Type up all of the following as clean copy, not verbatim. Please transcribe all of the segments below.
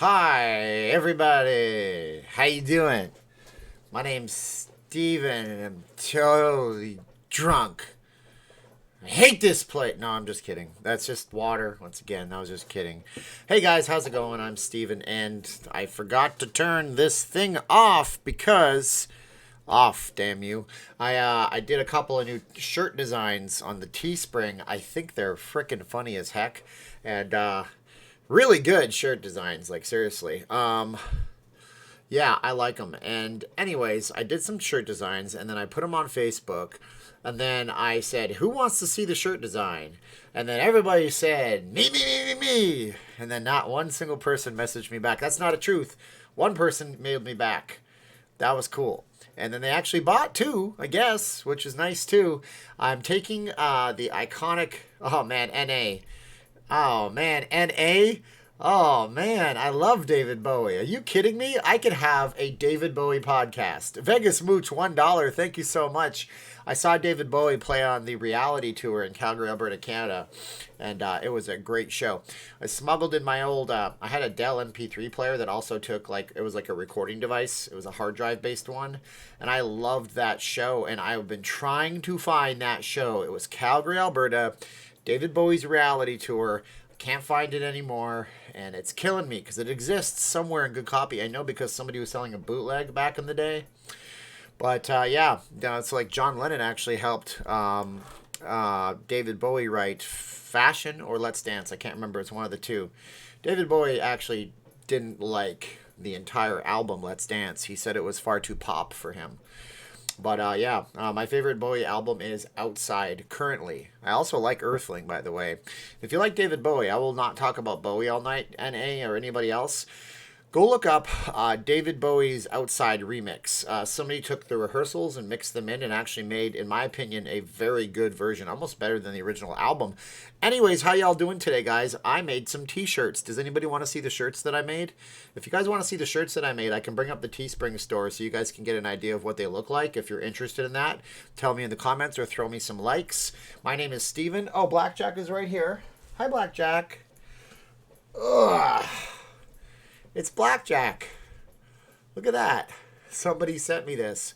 Hi, everybody. How you doing? My name's Steven, and I'm totally drunk. I hate this place. No, I'm just kidding. That's just water. Once again, I was just kidding. Hey guys, how's it going? I'm Steven, and I forgot to turn this thing off because off, damn you. I did a couple of new shirt designs on the Teespring. I think they're freaking funny as heck, and really good shirt designs. Like seriously. Yeah, I like them. And anyways, I did some shirt designs, and then I put them on Facebook. And then I said, "Who wants to see the shirt design?" And then everybody said, "Me, me, me, me, me." And then not one single person messaged me back. That's not a truth. One person mailed me back. That was cool. And then they actually bought two, I guess, which is nice too. I'm taking the iconic, oh man, NA. Oh man, NA. Oh man, I love David Bowie. Are you kidding me? I could have a David Bowie podcast. Vegas Mooch, $1. Thank you so much. I saw David Bowie play on the reality tour in Calgary, Alberta, Canada, and it was a great show. I smuggled in my old, I had a Dell MP3 player that also took, like, it was like a recording device. It was a hard drive based one, and I loved that show, and I've been trying to find that show. It was Calgary, Alberta, David Bowie's reality tour. Can't find it anymore, and it's killing me because it exists somewhere in good copy. I know because somebody was selling a bootleg back in the day. But yeah, it's like John Lennon actually helped David Bowie write Fashion or Let's Dance. I can't remember. It's one of the two. David Bowie actually didn't like the entire album Let's Dance. He said it was far too pop for him. But yeah, my favorite Bowie album is Outside currently. I also like Earthling, by the way. If you like David Bowie, I will not talk about Bowie all night, NA or anybody else. Go look up David Bowie's Outside remix. Somebody took the rehearsals and mixed them in and actually made, in my opinion, a very good version. Almost better than the original album. Anyways, how y'all doing today, guys? I made some t-shirts. Does anybody want to see the shirts that I made? If you guys want to see the shirts that I made, I can bring up the Teespring store so you guys can get an idea of what they look like. If you're interested in that, tell me in the comments or throw me some likes. My name is Steven. Oh, Blackjack is right here. Hi, Blackjack. Ugh. It's Blackjack. Look at that. Somebody sent me this.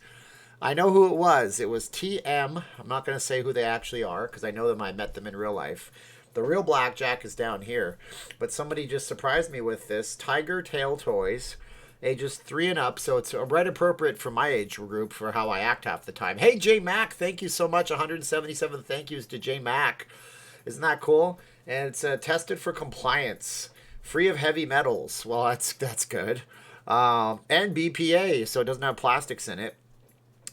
I know who it was. It was TM. I'm not going to say who they actually are because I know them. I met them in real life. The real Blackjack is down here. But somebody just surprised me with this. Tiger Tail Toys. Ages 3 and up. So it's right appropriate for my age group for how I act half the time. Hey, J Mac. Thank you so much. 177 thank yous to J Mac. Isn't that cool? And it's tested for compliance. Free of heavy metals. Well, that's good. And BPA, so it doesn't have plastics in it.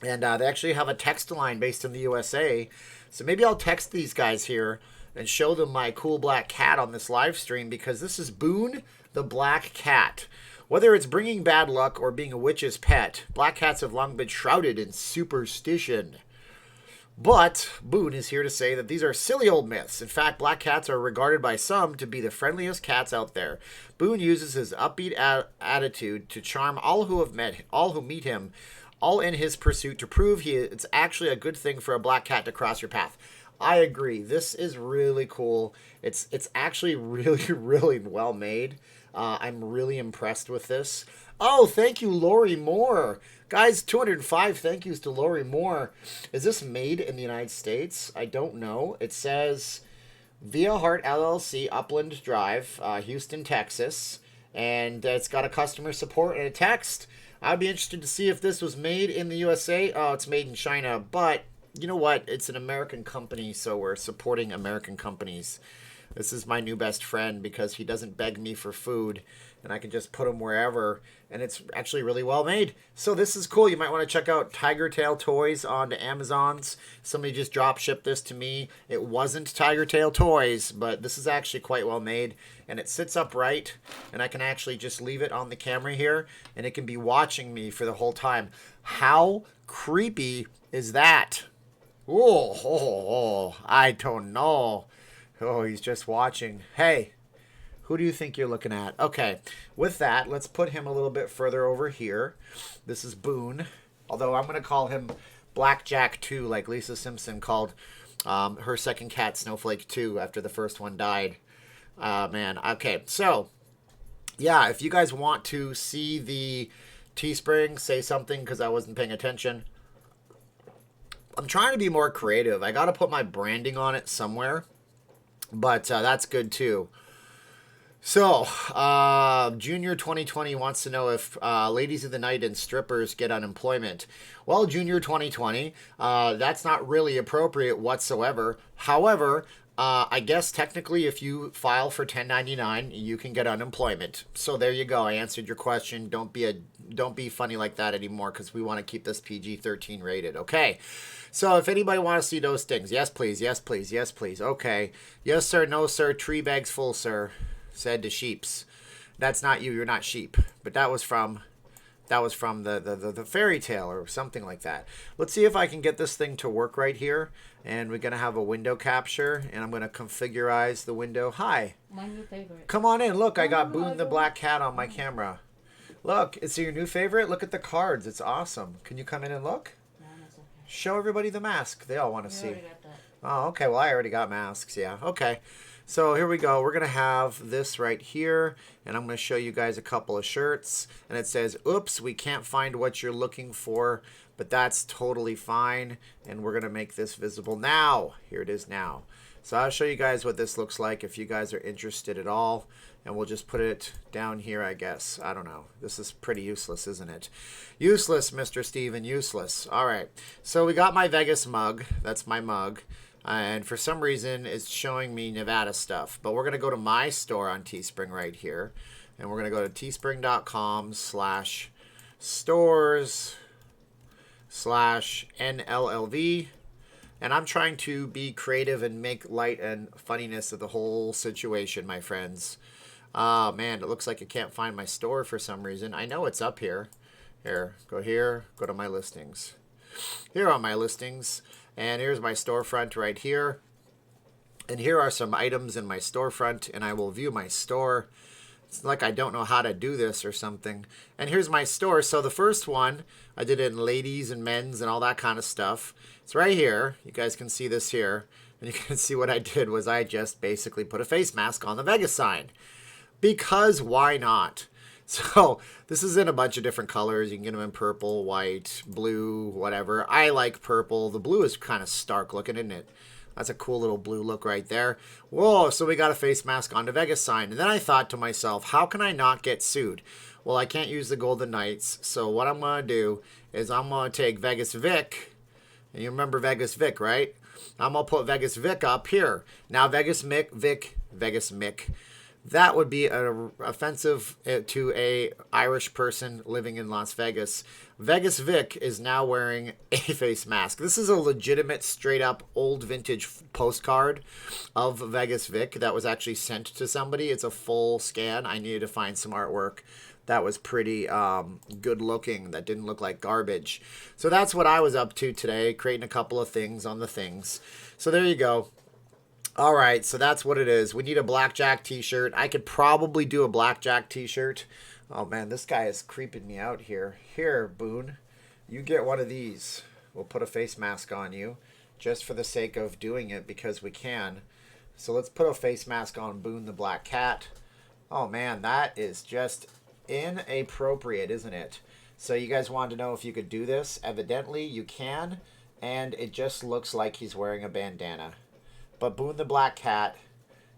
And they actually have a text line based in the USA. So maybe I'll text these guys here and show them my cool black cat on this live stream because this is Boone the Black Cat. Whether it's bringing bad luck or being a witch's pet, black cats have long been shrouded in superstition. But Boone is here to say that these are silly old myths. In fact, black cats are regarded by some to be the friendliest cats out there. Boone uses his upbeat attitude to charm all who meet him, all in his pursuit to prove it's actually a good thing for a black cat to cross your path. I agree. This is really cool. It's actually really, really well made. I'm really impressed with this. Oh, thank you, Lori Moore. Guys, 205 thank yous to Lori Moore. Is this made in the United States? I don't know. It says Via Heart LLC, Upland Drive, Houston, Texas. And it's got a customer support and a text. I'd be interested to see if this was made in the USA. Oh, it's made in China. But you know what? It's an American company, so we're supporting American companies. This is my new best friend because he doesn't beg me for food and I can just put him wherever, and it's actually really well made. So this is cool. You might want to check out Tiger Tail Toys on the Amazons. Somebody just drop shipped this to me. It wasn't Tiger Tail Toys, but this is actually quite well made, and it sits upright, and I can actually just leave it on the camera here, and it can be watching me for the whole time. How creepy is that? Oh, I don't know. Oh, he's just watching. Hey, who do you think you're looking at? Okay, with that, let's put him a little bit further over here. This is Boone, although I'm going to call him Blackjack 2, like Lisa Simpson called her second cat Snowflake 2 after the first one died. Man, okay, so yeah, if you guys want to see the Teespring, say something because I wasn't paying attention. I'm trying to be more creative. I got to put my branding on it somewhere, but that's good too. So, Junior 2020 wants to know if ladies of the night and strippers get unemployment. Well, Junior 2020, that's not really appropriate whatsoever. However, I guess technically if you file for 1099, you can get unemployment. So there you go. I answered your question. Don't be funny like that anymore because we want to keep this PG-13 rated. Okay. So if anybody wants to see those things, yes please, yes please, yes please. Okay. Yes sir, no sir, tree bags full sir. Said to sheeps. That's not you. You're not sheep. But that was from the fairy tale or something like that. Let's see if I can get this thing to work right here. And we're gonna have a window capture, and I'm gonna configurize the window. Hi. My new favorite. Come on in. Look, I got Boone the Black Cat on my camera. Look, it's your new favorite. Look at the cards. It's awesome. Can you come in and look? No, that's okay. Show everybody the mask. They all want to see. Already got that. Oh, okay. Well, I already got masks. Yeah. Okay. So here we go. We're going to have this right here, and I'm going to show you guys a couple of shirts. And it says, oops, we can't find what you're looking for, but that's totally fine. And we're going to make this visible now. Here it is now. So I'll show you guys what this looks like if you guys are interested at all. And we'll just put it down here, I guess. I don't know. This is pretty useless, isn't it? Useless, Mr. Steven, useless. All right. So we got my Vegas mug. That's my mug. And for some reason, it's showing me Nevada stuff. But we're going to go to my store on Teespring right here. And we're going to go to teespring.com/stores/NLLV. And I'm trying to be creative and make light and funniness of the whole situation, my friends. Oh, man, it looks like I can't find my store for some reason. I know it's up here. Here, go to my listings. Here are my listings. And here's my storefront right here. And here are some items in my storefront, and I will view my store. It's like I don't know how to do this or something. And here's my store. So the first one, I did it in ladies and men's and all that kind of stuff. It's right here. You guys can see this here. And you can see what I did was I just basically put a face mask on the Vegas sign. Because why not? So this is in a bunch of different colors. You can get them in purple, white, blue, whatever. I like purple. The blue is kind of stark looking, isn't it? That's a cool little blue look right there. Whoa, so we got a face mask on the Vegas sign. And then I thought to myself, how can I not get sued? Well, I can't use the Golden Knights. So what I'm going to do is I'm going to take Vegas Vic. And you remember Vegas Vic, right? I'm going to put Vegas Vic up here. Now Vegas Mick. That would be offensive to a Irish person living in Las Vegas. Vegas Vic is now wearing a face mask. This is a legitimate, straight-up, old vintage postcard of Vegas Vic that was actually sent to somebody. It's a full scan. I needed to find some artwork that was pretty good looking, that didn't look like garbage. So that's what I was up to today, creating a couple of things on the things. So there you go. All right, so that's what it is. We need a blackjack t-shirt. I could probably do a blackjack t-shirt. Oh, man, this guy is creeping me out here. Here, Boone, you get one of these. We'll put a face mask on you just for the sake of doing it because we can. So let's put a face mask on Boone the Black Cat. Oh, man, that is just inappropriate, isn't it? So you guys wanted to know if you could do this. Evidently, you can, and it just looks like he's wearing a bandana. But Boone the Black Cat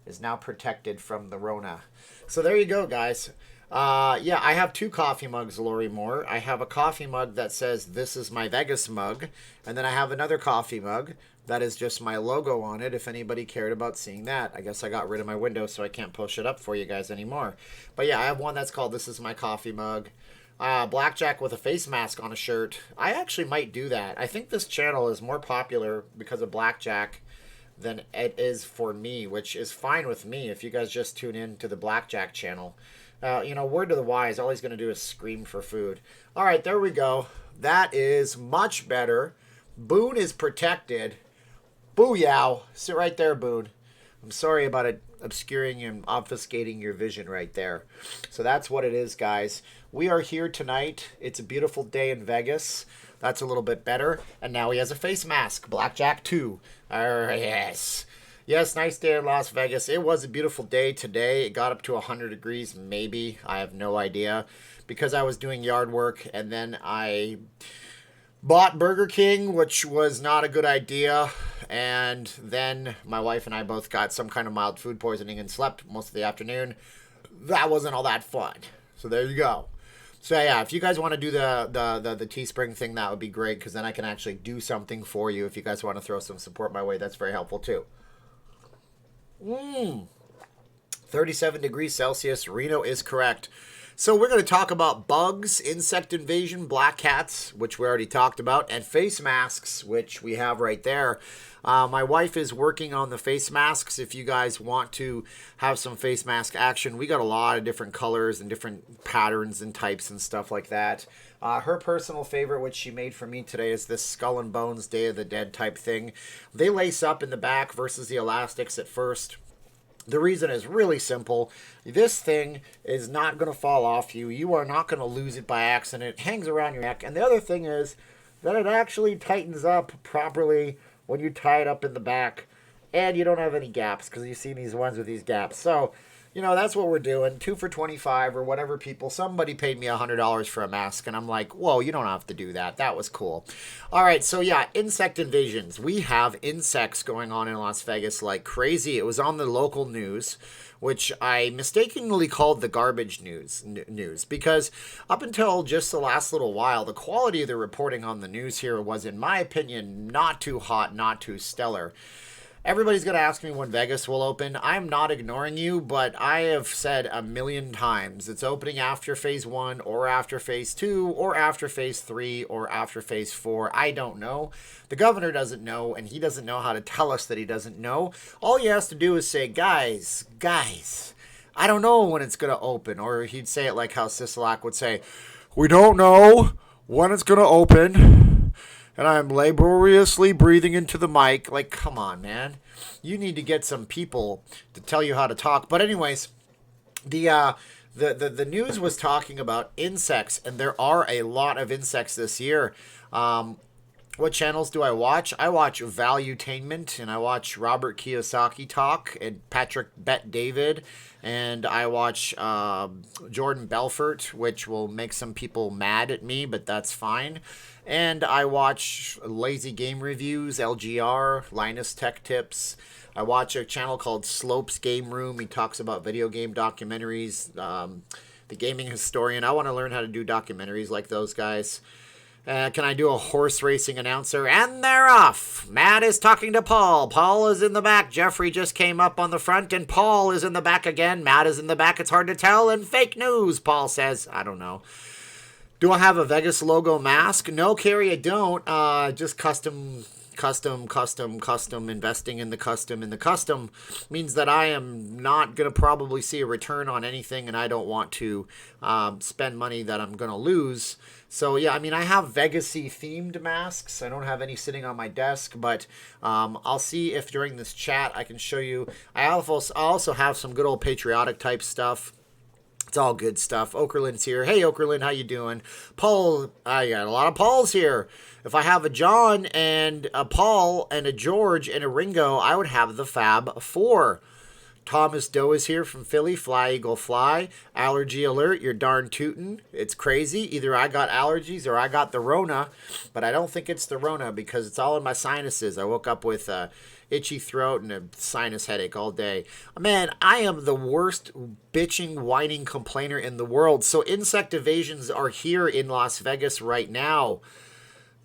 is now protected from the Rona. So there you go, guys. Yeah, I have two coffee mugs, Lori Moore. I have a coffee mug that says, "This is my Vegas mug." And then I have another coffee mug that is just my logo on it, if anybody cared about seeing that. I guess I got rid of my window, so I can't push it up for you guys anymore. But yeah, I have one that's called "This is my coffee mug." Blackjack with a face mask on a shirt. I actually might do that. I think this channel is more popular because of blackjack than it is for me, which is fine with me if you guys just tune in to the blackjack channel. Word to the wise, all he's going to do is scream for food. All right, there we go. That is much better. Boone is protected. Booyah. Sit right there, Boone. I'm sorry about it obscuring and obfuscating your vision right there. So that's what it is, guys. We are here tonight. It's a beautiful day in Vegas. That's a little bit better. And now he has a face mask. Blackjack 2. Yes. Yes, nice day in Las Vegas. It was a beautiful day today. It got up to 100 degrees, maybe. I have no idea because I was doing yard work and then I bought Burger King, which was not a good idea. And then my wife and I both got some kind of mild food poisoning and slept most of the afternoon. That wasn't all that fun. So there you go. So yeah, if you guys want to do the Teespring thing, that would be great because then I can actually do something for you. If you guys want to throw some support my way, that's very helpful too. 37 degrees Celsius. Reno is correct. So we're going to talk about bugs, insect invasion, black cats, which we already talked about, and face masks, which we have right there. My wife is working on the face masks. If you guys want to have some face mask action, we got a lot of different colors and different patterns and types and stuff like that. Her personal favorite, which she made for me today, is this Skull and Bones Day of the Dead type thing. They lace up in the back versus the elastics at first. The reason is really simple. This thing is not going to fall off you. You are not going to lose it by accident. It hangs around your neck. And the other thing is that it actually tightens up properly when you tie it up in the back. And you don't have any gaps because you've seen these ones with these gaps. So, you know, that's what we're doing. 2 for $25 or whatever people. Somebody paid me $100 for a mask. And I'm like, whoa, you don't have to do that. That was cool. All right. So, yeah, insect invasions. We have insects going on in Las Vegas like crazy. It was on the local news, which I mistakenly called the garbage news because up until just the last little while, the quality of the reporting on the news here was, in my opinion, not too hot, not too stellar. Everybody's going to ask me when Vegas will open. I'm not ignoring you, but I have said a million times it's opening after Phase 1 or after Phase 2 or after Phase 3 or after Phase 4. I don't know. The governor doesn't know, and he doesn't know how to tell us that he doesn't know. All he has to do is say, guys, I don't know when it's going to open. Or he'd say it like how Sisolak would say, we don't know when it's going to open. And I'm laboriously breathing into the mic. Like, come on, man. You need to get some people to tell you how to talk. But anyways, the news was talking about insects, and there are a lot of insects this year. What channels do I watch? I watch Valuetainment, and I watch Robert Kiyosaki talk, and Patrick Bet David, and I watch Jordan Belfort, which will make some people mad at me, but that's fine. And I watch Lazy Game Reviews, LGR, Linus Tech Tips. I watch a channel called Slopes Game Room. He talks about video game documentaries. The Gaming Historian. I want to learn how to do documentaries like those guys. Can I do a horse racing announcer? And they're off. Matt is talking to Paul. Paul is in the back. Jeffrey just came up on the front, and Paul is in the back again. Matt is in the back. It's hard to tell. And fake news, Paul says. I don't know. Do I have a Vegas logo mask? No, Carrie, I don't. Just custom investing in the custom means that I am not going to probably see a return on anything, and I don't want to spend money that I'm going to lose. So yeah, I mean, I have Vegas-y themed masks. I don't have any sitting on my desk, but I'll see if during this chat I can show you. I also have some good old patriotic type stuff. It's all good stuff. Okerlund's here. Hey, Okerlund, how you doing? Paul, I got a lot of Pauls here. If I have a John and a Paul and a George and a Ringo, I would have the Fab Four. Thomas Doe is here from Philly. Fly, Eagle, Fly. Allergy alert. You're darn tootin'. It's crazy. Either I got allergies or I got the Rona, but I don't think it's the Rona because it's all in my sinuses. I woke up with itchy throat and a sinus headache all day. Man, I am the worst bitching, whining complainer in the world. So insect evasions are here in Las Vegas right now.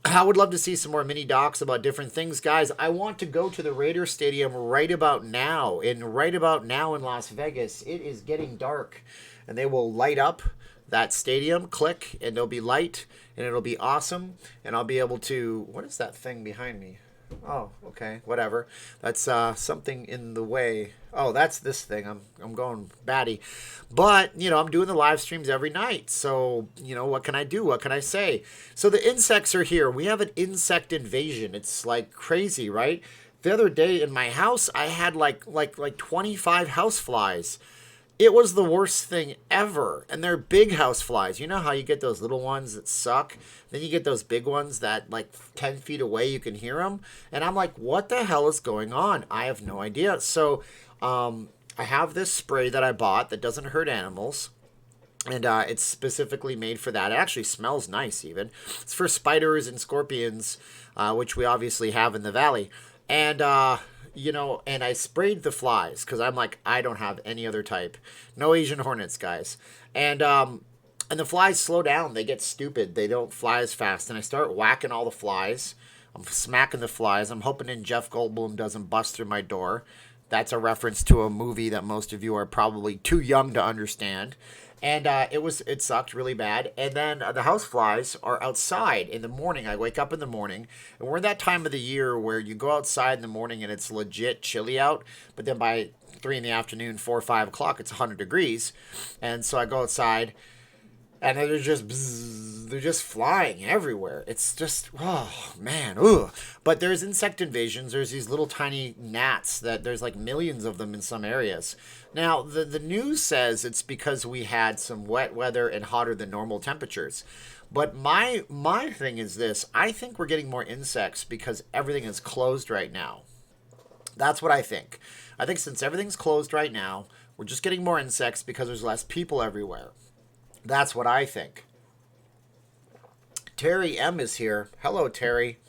I would love to see some more mini docs about different things. Guys, I want to go to the Raider Stadium right about now. And right about now in Las Vegas, it is getting dark. And they will light up that stadium. Click, and there'll be light. And it'll be awesome. And I'll be able to... What is that thing behind me? Oh, okay, whatever. That's something in the way. Oh, that's this thing. I'm going batty. But, you know, I'm doing the live streams every night. So, you know, what can I do? What can I say? So the insects are here. We have an insect invasion. It's like crazy, right? The other day in my house, I had like 25 houseflies. It was the worst thing ever. And they're big house flies. You know how you get those little ones that suck? Then you get those big ones that, like, 10 feet away, you can hear them. And I'm like, what the hell is going on? I have no idea. So I have this spray that I bought that doesn't hurt animals. And it's specifically made for that. It actually smells nice, even. It's for spiders and scorpions, which we obviously have in the valley. And, and I sprayed the flies because I'm like, I don't have any other type. No Asian hornets, guys. And the flies slow down. They get stupid. They don't fly as fast. And I start whacking all the flies. I'm smacking the flies. I'm hoping Jeff Goldblum doesn't bust through my door. That's a reference to a movie that most of you are probably too young to understand. And it sucked really bad. And then the house flies are outside in the morning. I wake up in the morning, and we're in that time of the year where you go outside in the morning and it's legit chilly out. But then by 3 in the afternoon, 4 or 5 o'clock, it's 100 degrees. And so I go outside, and they're just flying everywhere. It's just, oh, man, ugh. But there's insect invasions. There's these little tiny gnats that there's like millions of them in some areas. Now, the news says it's because we had some wet weather and hotter than normal temperatures. But my thing is this. I think we're getting more insects because everything is closed right now. That's what I think. I think since everything's closed right now, we're just getting more insects because there's less people everywhere. That's what I think. Terry M is here. Hello, Terry.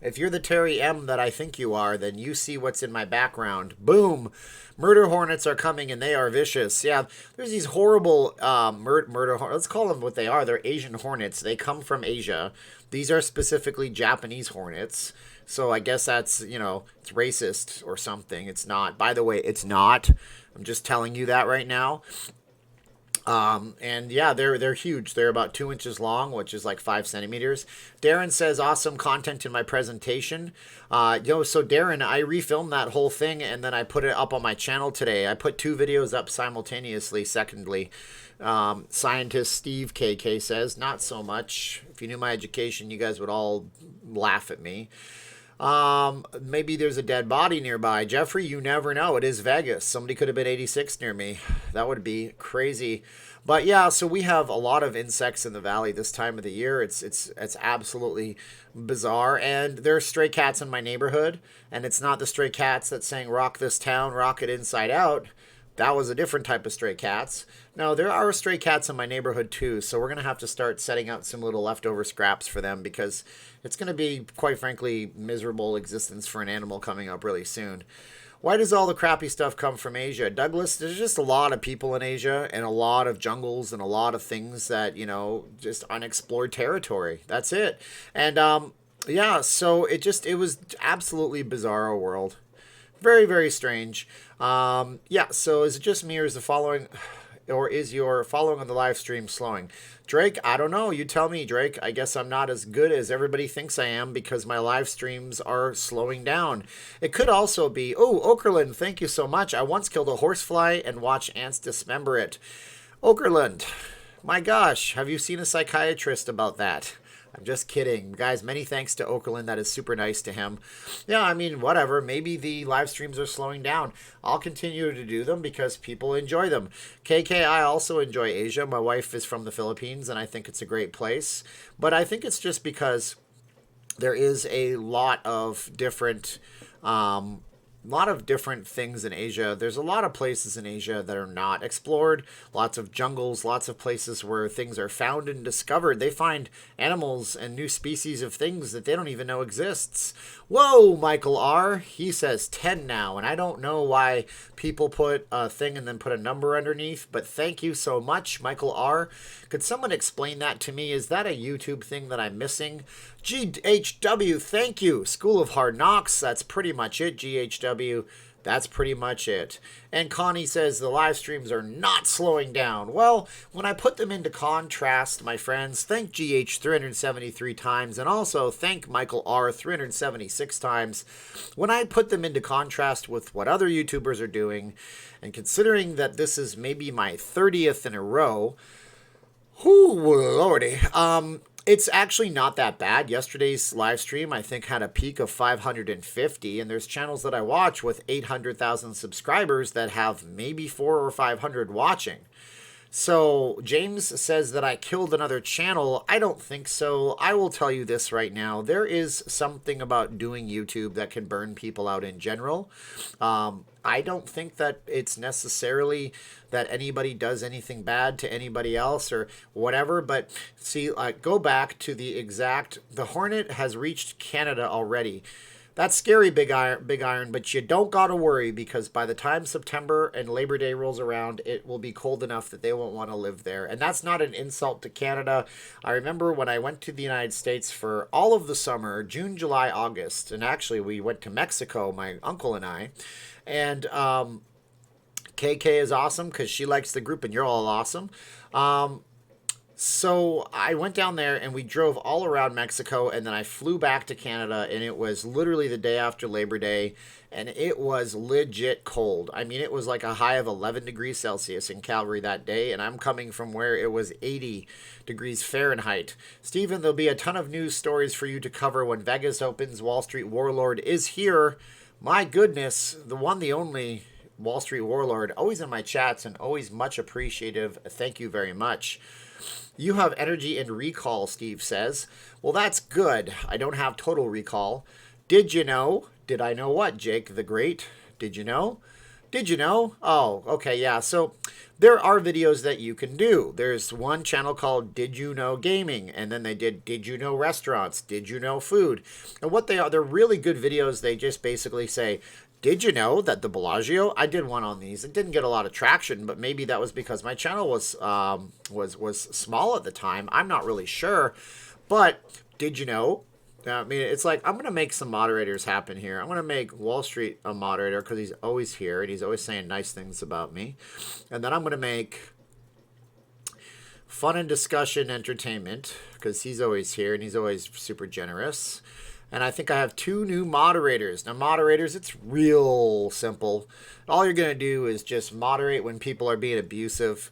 If you're the Terry M that I think you are, then you see what's in my background. Boom. Murder hornets are coming, and they are vicious. Yeah, there's these horrible murder hornets. Let's call them what they are. They're Asian hornets. They come from Asia. These are specifically Japanese hornets. So I guess that's, it's racist or something. It's not. By the way, it's not. I'm just telling you that right now. And yeah, they're huge. They're about 2 inches long, which is like 5 centimeters. Darren says, awesome content in my presentation. So Darren, I refilmed that whole thing and then I put it up on my channel today. I put 2 videos up simultaneously. Secondly, scientist Steve KK says, not so much. If you knew my education, you guys would all laugh at me. Maybe there's a dead body nearby. Jeffrey, you never know. It is Vegas. Somebody could have been 86 near me. That would be crazy. But yeah, so we have a lot of insects in the valley this time of the year. It's absolutely bizarre. And there are stray cats in my neighborhood. And it's not the stray cats that sang rock this town, rock it inside out. That was a different type of stray cats. No, there are stray cats in my neighborhood too, so we're going to have to start setting out some little leftover scraps for them because it's going to be, quite frankly, miserable existence for an animal coming up really soon. Why does all the crappy stuff come from Asia? Douglas, there's just a lot of people in Asia and a lot of jungles and a lot of things that, just unexplored territory. That's it. And yeah, so it was absolutely bizarre world. Very, very strange. Yeah, so is it just me or is your following on the live stream slowing? Drake, I don't know. You tell me, Drake. I guess I'm not as good as everybody thinks I am because my live streams are slowing down. It could also be, Okerlund, thank you so much. I once killed a horsefly and watched ants dismember it. Okerlund, my gosh, have you seen a psychiatrist about that? I'm just kidding. Guys, many thanks to Okerlund. That is super nice to him. Yeah, I mean, whatever. Maybe the live streams are slowing down. I'll continue to do them because people enjoy them. KK, I also enjoy Asia. My wife is from the Philippines, and I think it's a great place. But I think it's just because there is a lot of different things in Asia. There's a lot of places in Asia that are not explored. Lots of jungles, lots of places where things are found and discovered. They find animals and new species of things that they don't even know exists. Whoa, Michael R. He says 10 now, and I don't know why people put a thing and then put a number underneath, but thank you so much, Michael R. Could someone explain that to me? Is that a YouTube thing that I'm missing? GHW, thank you. School of Hard Knocks, that's pretty much it, GHW. That's pretty much it. And Connie says the live streams are not slowing down. Well, when I put them into contrast, my friends, thank GH 373 times, and also thank Michael R 376 times. When I put them into contrast with what other YouTubers are doing, and considering that this is maybe my 30th in a row, whoo, lordy, It's actually not that bad. Yesterday's live stream, I think, had a peak of 550, and there's channels that I watch with 800,000 subscribers that have maybe 400 or 500 watching. So James says that I killed another channel. I don't think so. I will tell you this right now. There is something about doing YouTube that can burn people out in general. I don't think that it's necessarily that anybody does anything bad to anybody else or whatever. But see, go back to the Hornet has reached Canada already. That's scary, Big Iron, but you don't got to worry because by the time September and Labor Day rolls around, it will be cold enough that they won't want to live there. And that's not an insult to Canada. I remember when I went to the United States for all of the summer, June, July, August, and actually we went to Mexico, my uncle and I, and KK is awesome because she likes the group and you're all awesome. So I went down there and we drove all around Mexico and then I flew back to Canada and it was literally the day after Labor Day and it was legit cold. I mean, it was like a high of 11 degrees Celsius in Calgary that day and I'm coming from where it was 80 degrees Fahrenheit. Steven, there'll be a ton of news stories for you to cover when Vegas opens. Wall Street Warlord is here. My goodness, the one, the only Wall Street Warlord, always in my chats and always much appreciative. Thank you very much. You have energy and recall, Steve says. Well, that's good. I don't have total recall. Did you know? Did I know what, Jake the Great? Did you know? Did you know? Oh, okay, yeah. So there are videos that you can do. There's one channel called Did You Know Gaming, and then they did You Know Restaurants? Did You Know Food? And what they are, they're really good videos. They just basically say, did you know that the Bellagio? I did one on these. It didn't get a lot of traction, but maybe that was because my channel was small at the time. I'm not really sure, but did you know? I mean, it's like I'm gonna make some moderators happen here. I'm gonna make Wall Street a moderator because he's always here and he's always saying nice things about me, and then I'm gonna make Fun and Discussion Entertainment because he's always here and he's always super generous. And I think I have 2 new moderators. Now, moderators, it's real simple. All you're going to do is just moderate when people are being abusive.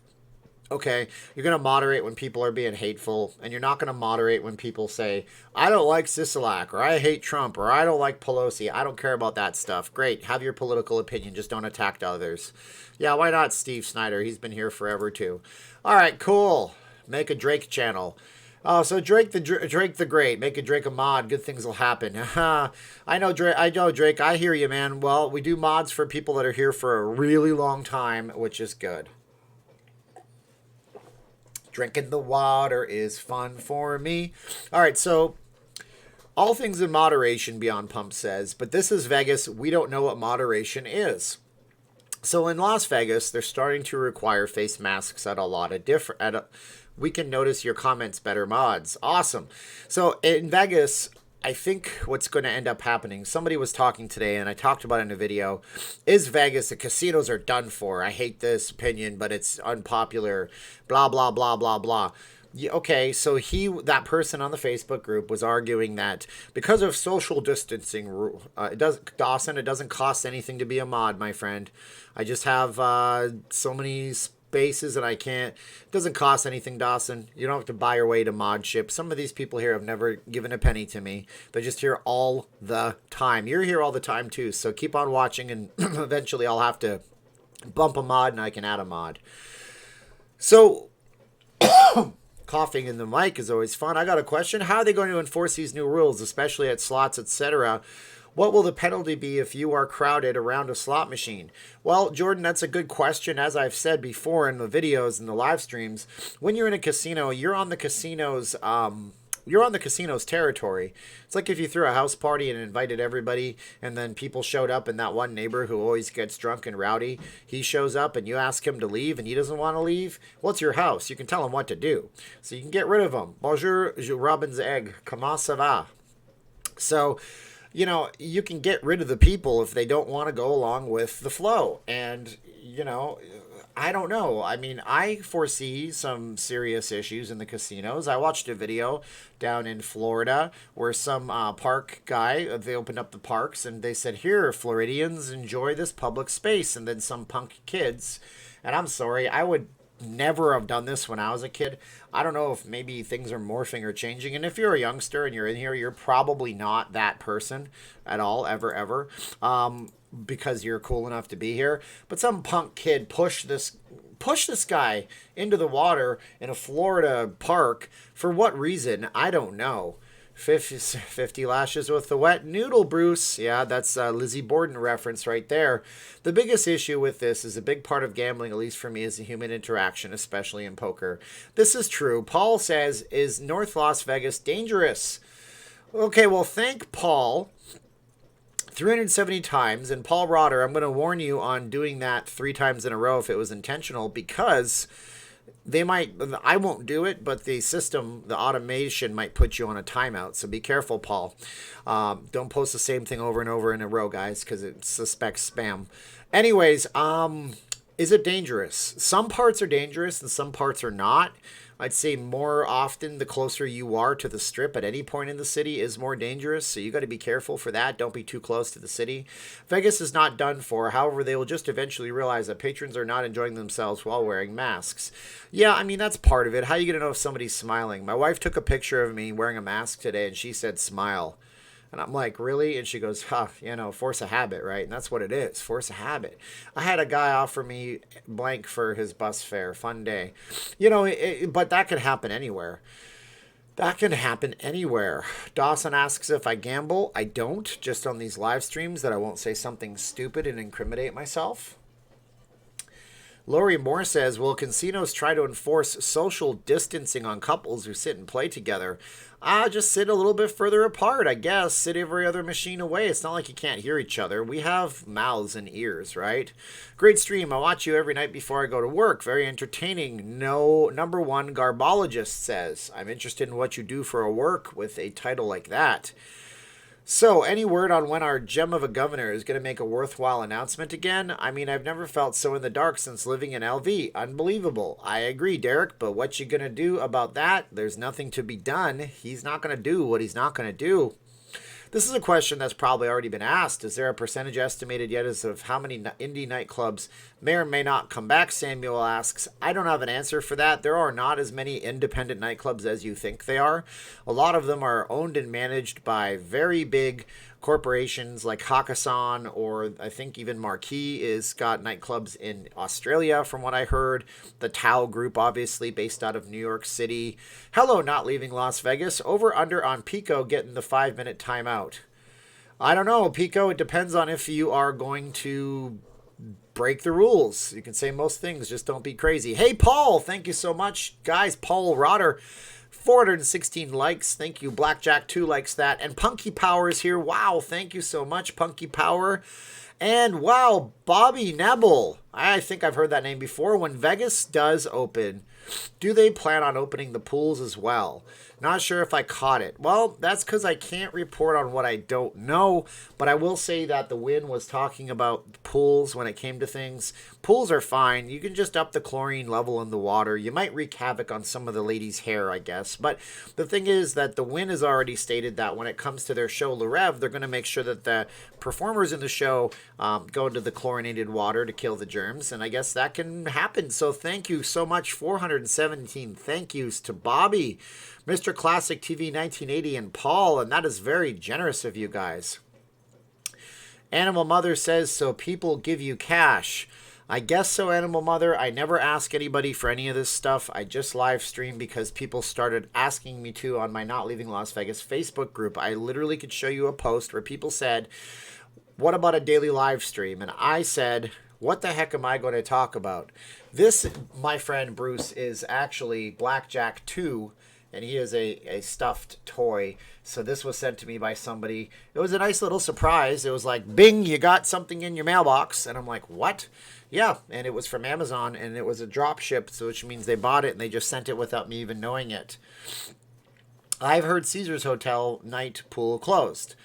Okay, you're going to moderate when people are being hateful. And you're not going to moderate when people say, I don't like Sisolak, or I hate Trump, or I don't like Pelosi. I don't care about that stuff. Great, have your political opinion. Just don't attack others. Yeah, why not Steve Snyder? He's been here forever, too. All right, cool. Make a Drake channel. Oh, so Drake the Great. Make a Drake a mod. Good things will happen. I know Drake. I hear you, man. Well, we do mods for people that are here for a really long time, which is good. Drinking the water is fun for me. All right, so all things in moderation, Beyond Pump says. But this is Vegas. We don't know what moderation is. So in Las Vegas, they're starting to require face masks at a lot of different... We can notice your comments better, mods. Awesome. So in Vegas, I think what's going to end up happening, somebody was talking today, and I talked about it in a video, is Vegas, the casinos are done for. I hate this opinion, but it's unpopular, blah, blah, blah, blah, blah. Yeah, okay, so that person on the Facebook group was arguing that because of social distancing, Dawson, it doesn't cost anything to be a mod, my friend. I just have so many spaces and I can't. It doesn't cost anything, Dawson. You don't have to buy your way to mod ship. Some of these people here have never given a penny to me. They're just here all the time. You're here all the time too, so keep on watching and eventually I'll have to bump a mod and I can add a mod. So coughing in the mic is always fun. I got a question. How are they going to enforce these new rules, especially at slots, etc.? What will the penalty be if you are crowded around a slot machine? Well, Jordan, that's a good question. As I've said before in the videos and the live streams, when you're in a casino, you're on the casino's territory. It's like if you threw a house party and invited everybody and then people showed up and that one neighbor who always gets drunk and rowdy, he shows up and you ask him to leave and he doesn't want to leave. Well, it's your house. You can tell him what to do. So you can get rid of him. Bonjour, Robin's egg. Comment ça va? So, you know, you can get rid of the people if they don't want to go along with the flow. And, you know, I don't know. I mean, I foresee some serious issues in the casinos. I watched a video down in Florida where some park guy, they opened up the parks and they said, here, Floridians, enjoy this public space. And then some punk kids, and I'm sorry, I would never have done this when I was a kid. I don't know if maybe things are morphing or changing. And if you're a youngster and you're in here, you're probably not that person at all, ever. Because you're cool enough to be here. But some punk kid pushed this guy into the water in a Florida park. For what reason? I don't know. 50 lashes with the wet noodle, Bruce. Yeah, that's a Lizzie Borden reference right there. The biggest issue with this is a big part of gambling, at least for me, is the human interaction, especially in poker. This is true. Paul says, is North Las Vegas dangerous? Okay, well, thank Paul 370 times. And Paul Rotter, I'm going to warn you on doing that 3 times in a row if it was intentional, because I won't do it, but the system, the automation might put you on a timeout. So be careful, Paul. Don't post the same thing over and over in a row, guys, because it suspects spam. Anyways, is it dangerous? Some parts are dangerous and some parts are not. I'd say more often the closer you are to the strip at any point in the city is more dangerous. So you got to be careful for that. Don't be too close to the city. Vegas is not done for. However, they will just eventually realize that patrons are not enjoying themselves while wearing masks. Yeah, I mean, that's part of it. How are you going to know if somebody's smiling? My wife took a picture of me wearing a mask today and she said, smile. And I'm like, really? And she goes, force a habit, right? And that's what it is, force a habit. I had a guy offer me blank for his bus fare, fun day. But that could happen anywhere. That can happen anywhere. Dawson asks if I gamble. I don't, just on these live streams that I won't say something stupid and incriminate myself. Lori Moore says, will casinos try to enforce social distancing on couples who sit and play together? Just sit a little bit further apart, I guess. Sit every other machine away. It's not like you can't hear each other. We have mouths and ears, right? Great stream. I watch you every night before I go to work. Very entertaining. No, number one garbologist says, I'm interested in what you do for a work with a title like that. So, any word on when our gem of a governor is going to make a worthwhile announcement again? I mean, I've never felt so in the dark since living in LV. Unbelievable. I agree, Derek, but what you going to do about that? There's nothing to be done. He's not going to do what he's not going to do. This is a question that's probably already been asked. Is there a percentage estimated yet as of how many indie nightclubs may or may not come back? Samuel asks. I don't have an answer for that. There are not as many independent nightclubs as you think they are. A lot of them are owned and managed by very big corporations like Hakkasan, or I think even Marquee is got nightclubs in Australia from what I heard. The Tao Group, obviously based out of New York City. Hello, not leaving Las Vegas. Over under on Pico getting the 5-minute timeout. I don't know, Pico. It depends on if you are going to break the rules. You can say most things, just don't be crazy. Hey, Paul, thank you so much. Guys, Paul Rotter, 416 likes. Thank you. Blackjack2 likes that. And Punky Power is here. Wow, thank you so much, Punky Power. And wow, Bobby Nebel. I think I've heard that name before. When Vegas does open, do they plan on opening the pools as well? Not sure if I caught it. Well, that's because I can't report on what I don't know, but I will say that the Win was talking about pools when it came to things. Pools are fine. You can just up the chlorine level in the water. You might wreak havoc on some of the ladies' hair, I guess. But the thing is that the Win has already stated that when it comes to their show, Le Rev, they're going to make sure that the performers in the show go into the chlorinated water to kill the germs, and I guess that can happen. So thank you so much. 417 thank yous to Bobby, Mr. Classic TV 1980, and Paul, and that is very generous of you guys. Animal Mother says, so people give you cash. I guess so, Animal Mother. I never ask anybody for any of this stuff. I just live stream because people started asking me to on my Not Leaving Las Vegas Facebook group. I literally could show you a post where people said, what about a daily live stream? And I said, what the heck am I going to talk about? This, my friend Bruce, is actually Blackjack 2. And he is a stuffed toy. So this was sent to me by somebody. It was a nice little surprise. It was like, bing, you got something in your mailbox. And I'm like, what? Yeah, and it was from Amazon, and it was a drop ship, so which means they bought it, and they just sent it without me even knowing it. I've heard Caesar's Hotel night pool closed.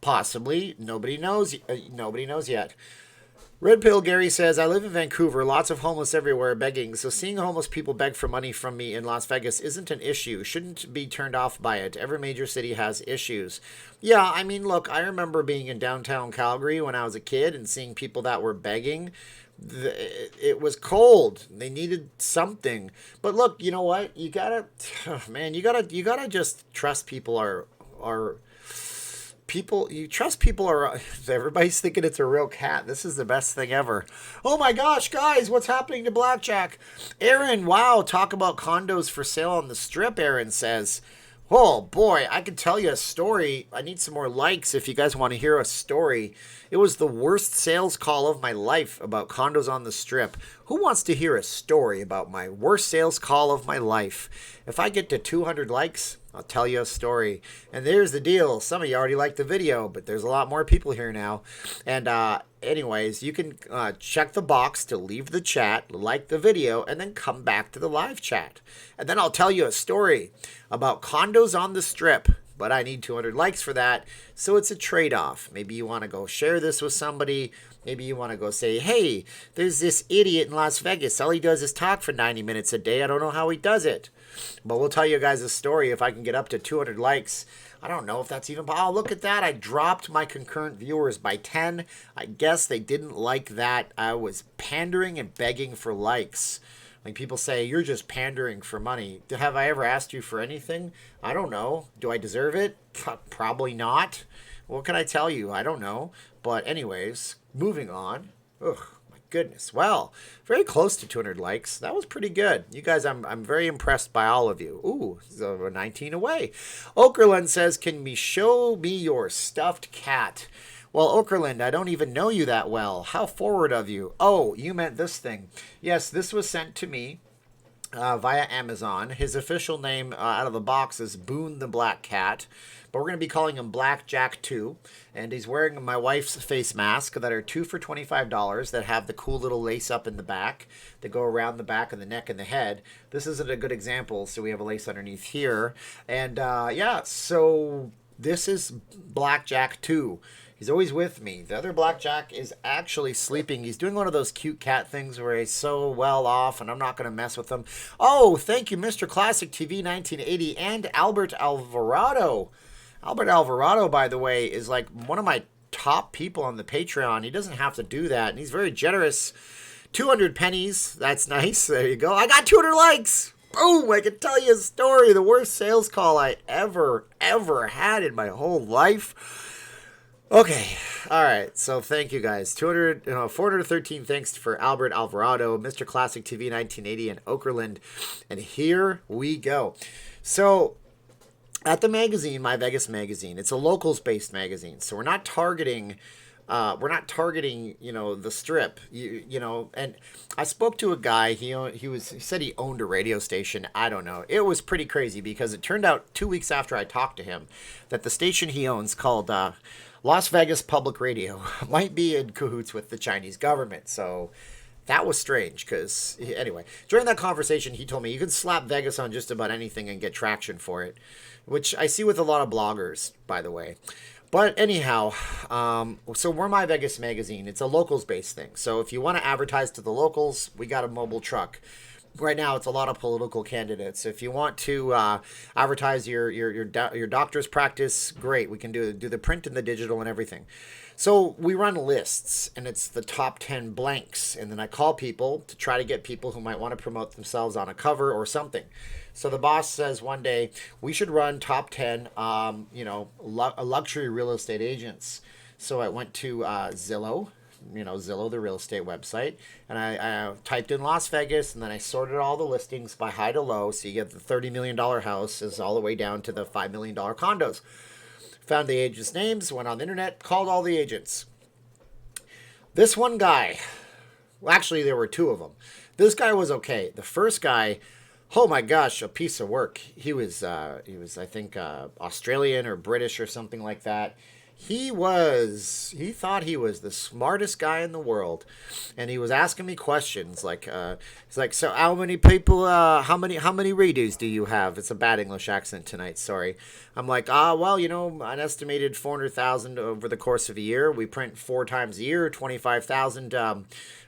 Possibly. Nobody knows yet. Red Pill Gary says, I live in Vancouver, lots of homeless everywhere begging, so seeing homeless people beg for money from me in Las Vegas isn't an issue. Shouldn't be turned off by it. Every major city has issues. Yeah, I mean, look, I remember being in downtown Calgary when I was a kid and seeing people that were begging. It was cold. They needed something. But look, you know what? You gotta, man, you gotta just trust people are people. You trust people are. Everybody's thinking it's a real cat. This is the best thing ever. Oh my gosh, guys, what's happening to Blackjack? Aaron, wow, talk about condos for sale on the strip. Aaron says. Oh boy, I can tell you a story. I need some more likes if you guys want to hear a story. It was the worst sales call of my life about condos on the strip. Who wants to hear a story about my worst sales call of my life? If I get to 200 likes, I'll tell you a story. And there's the deal. Some of you already liked the video, but there's a lot more people here now. And anyways, you can check the box to leave the chat, like the video, and then come back to the live chat. And then I'll tell you a story about condos on the strip. But I need 200 likes for that, so it's a trade-off. Maybe you want to go share this with somebody. Maybe you want to go say, hey, there's this idiot in Las Vegas. All he does is talk for 90 minutes a day. I don't know how he does it. But we'll tell you guys a story if I can get up to 200 likes. I don't know if that's even... Oh, look at that. I dropped my concurrent viewers by 10. I guess they didn't like that. I was pandering and begging for likes. Like people say, you're just pandering for money. Have I ever asked you for anything? I don't know. Do I deserve it? Probably not. What can I tell you? I don't know. But anyways, moving on. Ugh, my goodness. Well, very close to 200 likes. That was pretty good. You guys, I'm very impressed by all of you. Ooh, so 19 away. Okerlund says, can you show me your stuffed cat? Well, Okerlund, I don't even know you that well. How forward of you. Oh, you meant this thing. Yes, this was sent to me via Amazon. His official name out of the box is Boone the Black Cat. But we're going to be calling him Blackjack 2. And he's wearing my wife's face mask that are 2 for $25 that have the cool little lace up in the back that go around the back of the neck and the head. This isn't a good example, so we have a lace underneath here. And yeah, so this is Blackjack 2. He's always with me. The other Blackjack is actually sleeping. He's doing one of those cute cat things where he's so well off, and I'm not going to mess with him. Oh, thank you, Mr. Classic TV 1980 and Albert Alvarado. Albert Alvarado, by the way, is like one of my top people on the Patreon. He doesn't have to do that, and he's very generous. 200 pennies. That's nice. There you go. I got 200 likes. Boom! I can tell you a story. The worst sales call I ever had in my whole life. Okay, all right, so thank you guys. 413 thanks for Albert Alvarado, Mr. Classic TV 1980, and Okerlund. And here we go. So, at the magazine, My Vegas Magazine, it's a locals-based magazine, so we're not targeting, the strip, and I spoke to a guy, he said he owned a radio station. I don't know. It was pretty crazy because it turned out 2 weeks after I talked to him that the station he owns called, Las Vegas Public Radio might be in cahoots with the Chinese government. So that was strange because, anyway, during that conversation, he told me you can slap Vegas on just about anything and get traction for it, which I see with a lot of bloggers, by the way. But anyhow, so we're My Vegas Magazine. It's a locals-based thing. So if you want to advertise to the locals, we got a mobile truck. Right now, it's a lot of political candidates. If you want to advertise your doctor's practice, great. We can do the print and the digital and everything. So we run lists, and it's the top 10 blanks. And then I call people to try to get people who might want to promote themselves on a cover or something. So the boss says one day, we should run top 10, luxury real estate agents. So I went to Zillow. Zillow, the real estate website. And I typed in Las Vegas, and then I sorted all the listings by high to low. So you get the $30 million house is all the way down to the $5 million condos. Found the agents' names, went on the internet, called all the agents. This one guy, well, actually there were two of them. This guy was okay. The first guy, oh my gosh, a piece of work. He was I think, Australian or British or something like that. He thought he was the smartest guy in the world, and he was asking me questions like, he's like, so how many people, how many redos do you have? It's a bad English accent tonight, sorry. I'm like, well, an estimated 400,000 over the course of a year. We print 4 times a year, 25,000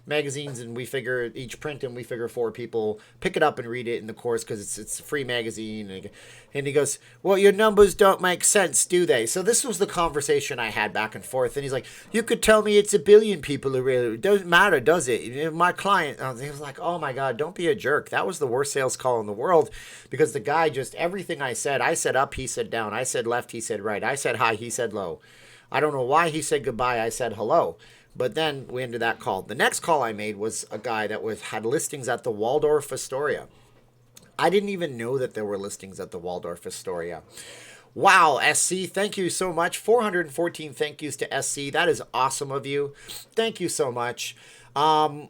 magazines, and we figure each print, and we figure 4 people pick it up and read it in the course because it's a free magazine. And he goes, well, your numbers don't make sense, do they? So this was the conversation I had back and forth. And he's like, you could tell me it's 1 billion people who really, it doesn't matter, does it? My client, he was like, oh my God, don't be a jerk. That was the worst sales call in the world, because the guy just, everything I said up, he said down. I said left, he said right. I said hi, he said low. I don't know why he said goodbye. I said hello. But then we ended that call. The next call I made was a guy that had listings at the Waldorf Astoria. I didn't even know that there were listings at the Waldorf Astoria. Wow, SC, thank you so much. 414 thank yous to SC. That is awesome of you. Thank you so much. Guys,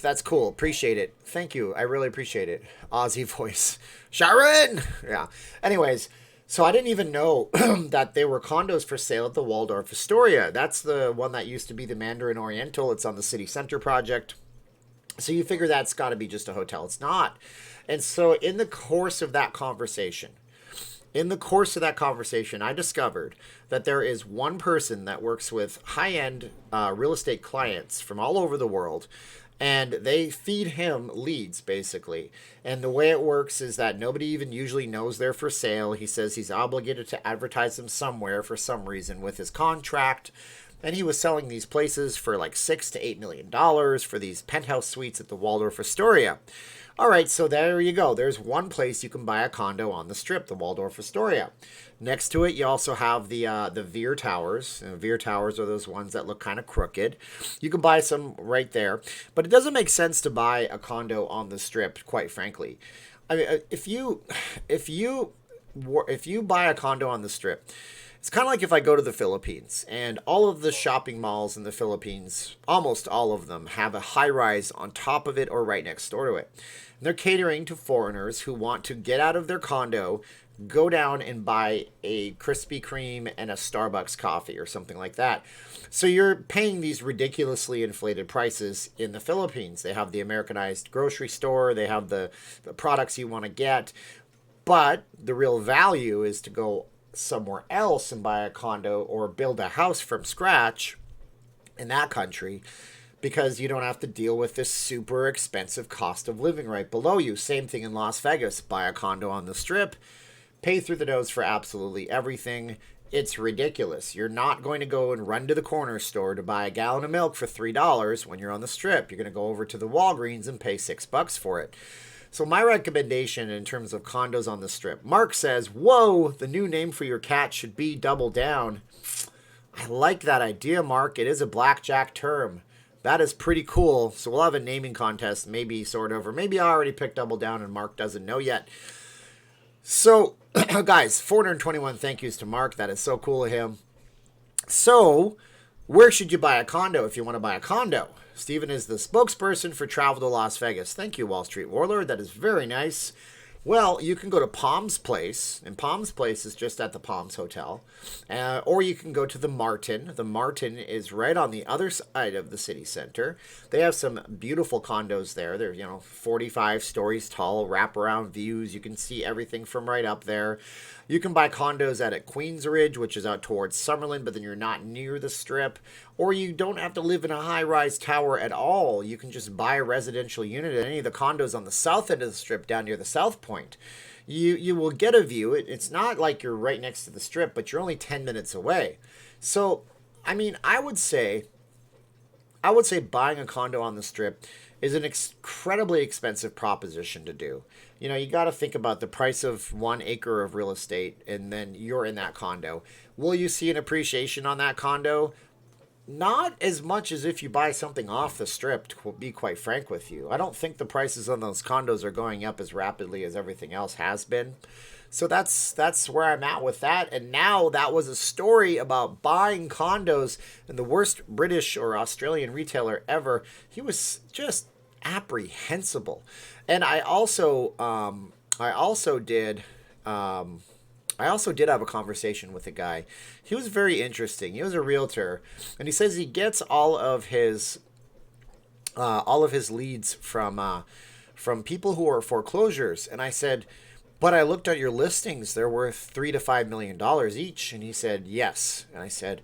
that's cool. Appreciate it. Thank you. I really appreciate it. Aussie voice. Sharon! Yeah. Anyways, so I didn't even know that there were condos for sale at the Waldorf Astoria. That's the one that used to be the Mandarin Oriental. It's on the City Center project. So you figure that's got to be just a hotel. It's not. And so in the course of that conversation, I discovered that there is one person that works with high-end real estate clients from all over the world, and they feed him leads, basically. And the way it works is that nobody even usually knows they're for sale. He says he's obligated to advertise them somewhere for some reason with his contract. And he was selling these places for like $6 to $8 million for these penthouse suites at the Waldorf Astoria. All right, so there you go. There's one place you can buy a condo on the Strip, the Waldorf Astoria. Next to it, you also have the Veer Towers. Veer Towers are those ones that look kind of crooked. You can buy some right there, but it doesn't make sense to buy a condo on the Strip, quite frankly. I mean, if you buy a condo on the Strip, it's kind of like if I go to the Philippines, and all of the shopping malls in the Philippines, almost all of them, have a high-rise on top of it or right next door to it. And they're catering to foreigners who want to get out of their condo, go down and buy a Krispy Kreme and a Starbucks coffee or something like that. So you're paying these ridiculously inflated prices in the Philippines. They have the Americanized grocery store. They have the products you want to get. But the real value is to go somewhere else and buy a condo or build a house from scratch in that country, because you don't have to deal with this super expensive cost of living right below you. Same thing in Las Vegas. Buy a condo on the Strip, pay through the nose for absolutely everything. It's ridiculous. You're not going to go and run to the corner store to buy a gallon of milk for $3 when you're on the Strip. You're going to go over to the Walgreens and pay $6 for it. So my recommendation in terms of condos on the Strip, Mark says, whoa, the new name for your cat should be Double Down. I like that idea, Mark. It is a blackjack term. That is pretty cool. So we'll have a naming contest, maybe sort of, or maybe I already picked Double Down and Mark doesn't know yet. So, guys, 421 thank yous to Mark. That is so cool of him. So, where should you buy a condo if you want to buy a condo? Steven is the spokesperson for Travel to Las Vegas. Thank you, Wall Street Warlord. That is very nice. Well, you can go to Palms Place, and Palms Place is just at the Palms Hotel. Or you can go to the Martin. The Martin is right on the other side of the city center. They have some beautiful condos there. They're, 45 stories tall, wraparound views. You can see everything from right up there. You can buy condos at Queensridge, which is out towards Summerlin, but then you're not near the Strip. Or you don't have to live in a high-rise tower at all. You can just buy a residential unit at any of the condos on the south end of the Strip down near the South Point. You will get a view. It's not like you're right next to the Strip, but you're only 10 minutes away. So, I mean, I would say buying a condo on the Strip is an incredibly expensive proposition to do. You got to think about the price of 1 acre of real estate, and then you're in that condo. Will you see an appreciation on that condo? Not as much as if you buy something off the Strip, to be quite frank with you. I don't think the prices on those condos are going up as rapidly as everything else has been. So that's where I'm at with that. And now that was a story about buying condos, and the worst British or Australian retailer ever. He was just apprehensible. And I also did have a conversation with a guy. He was very interesting. He was a realtor, and he says he gets all of his leads from people who are foreclosures. And I said, but I looked at your listings; they're worth $3 to $5 million each. And he said, yes. And I said,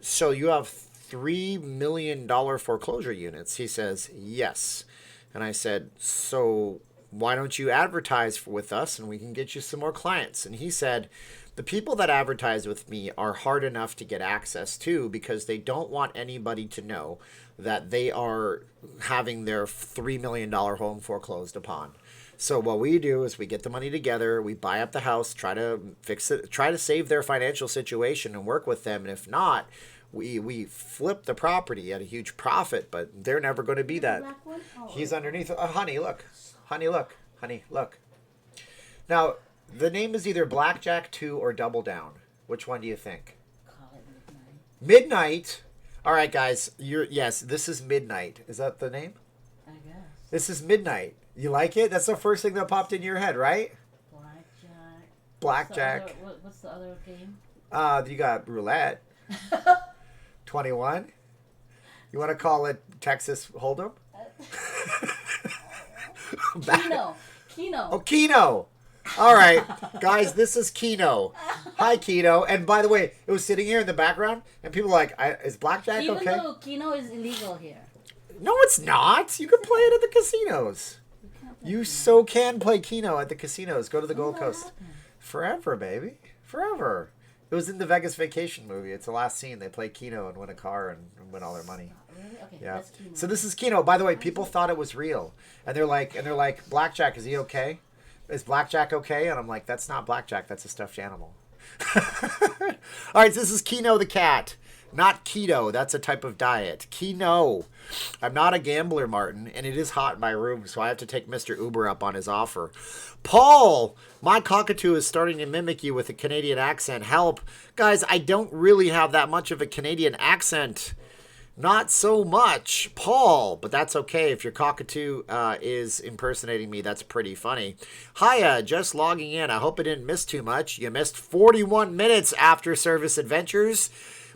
so you have $3 million foreclosure units? He says, yes. And I said, so why don't you advertise with us and we can get you some more clients? And he said, the people that advertise with me are hard enough to get access to because they don't want anybody to know that they are having their $3 million home foreclosed upon. So what we do is we get the money together, we buy up the house, try to fix it, try to save their financial situation and work with them. And if not, we flip the property at a huge profit, but they're never going to be that. He's underneath. Honey, look. Honey, look. Honey, look. Now, the name is either Blackjack 2 or Double Down. Which one do you think? Call it Midnight. Midnight? All right, guys. Yes, this is Midnight. Is that the name? I guess. This is Midnight. You like it? That's the first thing that popped in your head, right? Blackjack. What's the other game? You got Roulette. 21. You want to call it Texas Hold'em? Keno. Oh, Keno. All right, guys, this is Keno. Hi, Keno. And by the way, it was sitting here in the background, and people were like, is Blackjack okay? Even though Keno is illegal here. No, it's not. You can play it at the casinos. You so can play Keno at the casinos. Go to the Gold Coast. Forever, baby. Forever. It was in the Vegas Vacation movie. It's the last scene. They play Keno and win a car and win all their money. Really? Okay, yeah. that's Keno. So this is Keno. By the way, people thought it was real. And they're like, Blackjack, is he okay? Is Blackjack okay? And I'm like, that's not Blackjack. That's a stuffed animal. All right, so this is Keno the cat. Not keto. That's a type of diet. Keno. I'm not a gambler, Martin, and it is hot in my room, so I have to take Mr. Uber up on his offer. Paul, my cockatoo is starting to mimic you with a Canadian accent. Help. Guys, I don't really have that much of a Canadian accent. Not so much, Paul, but that's okay. If your cockatoo is impersonating me, that's pretty funny. Hiya, just logging in. I hope I didn't miss too much. You missed 41 minutes after service adventures.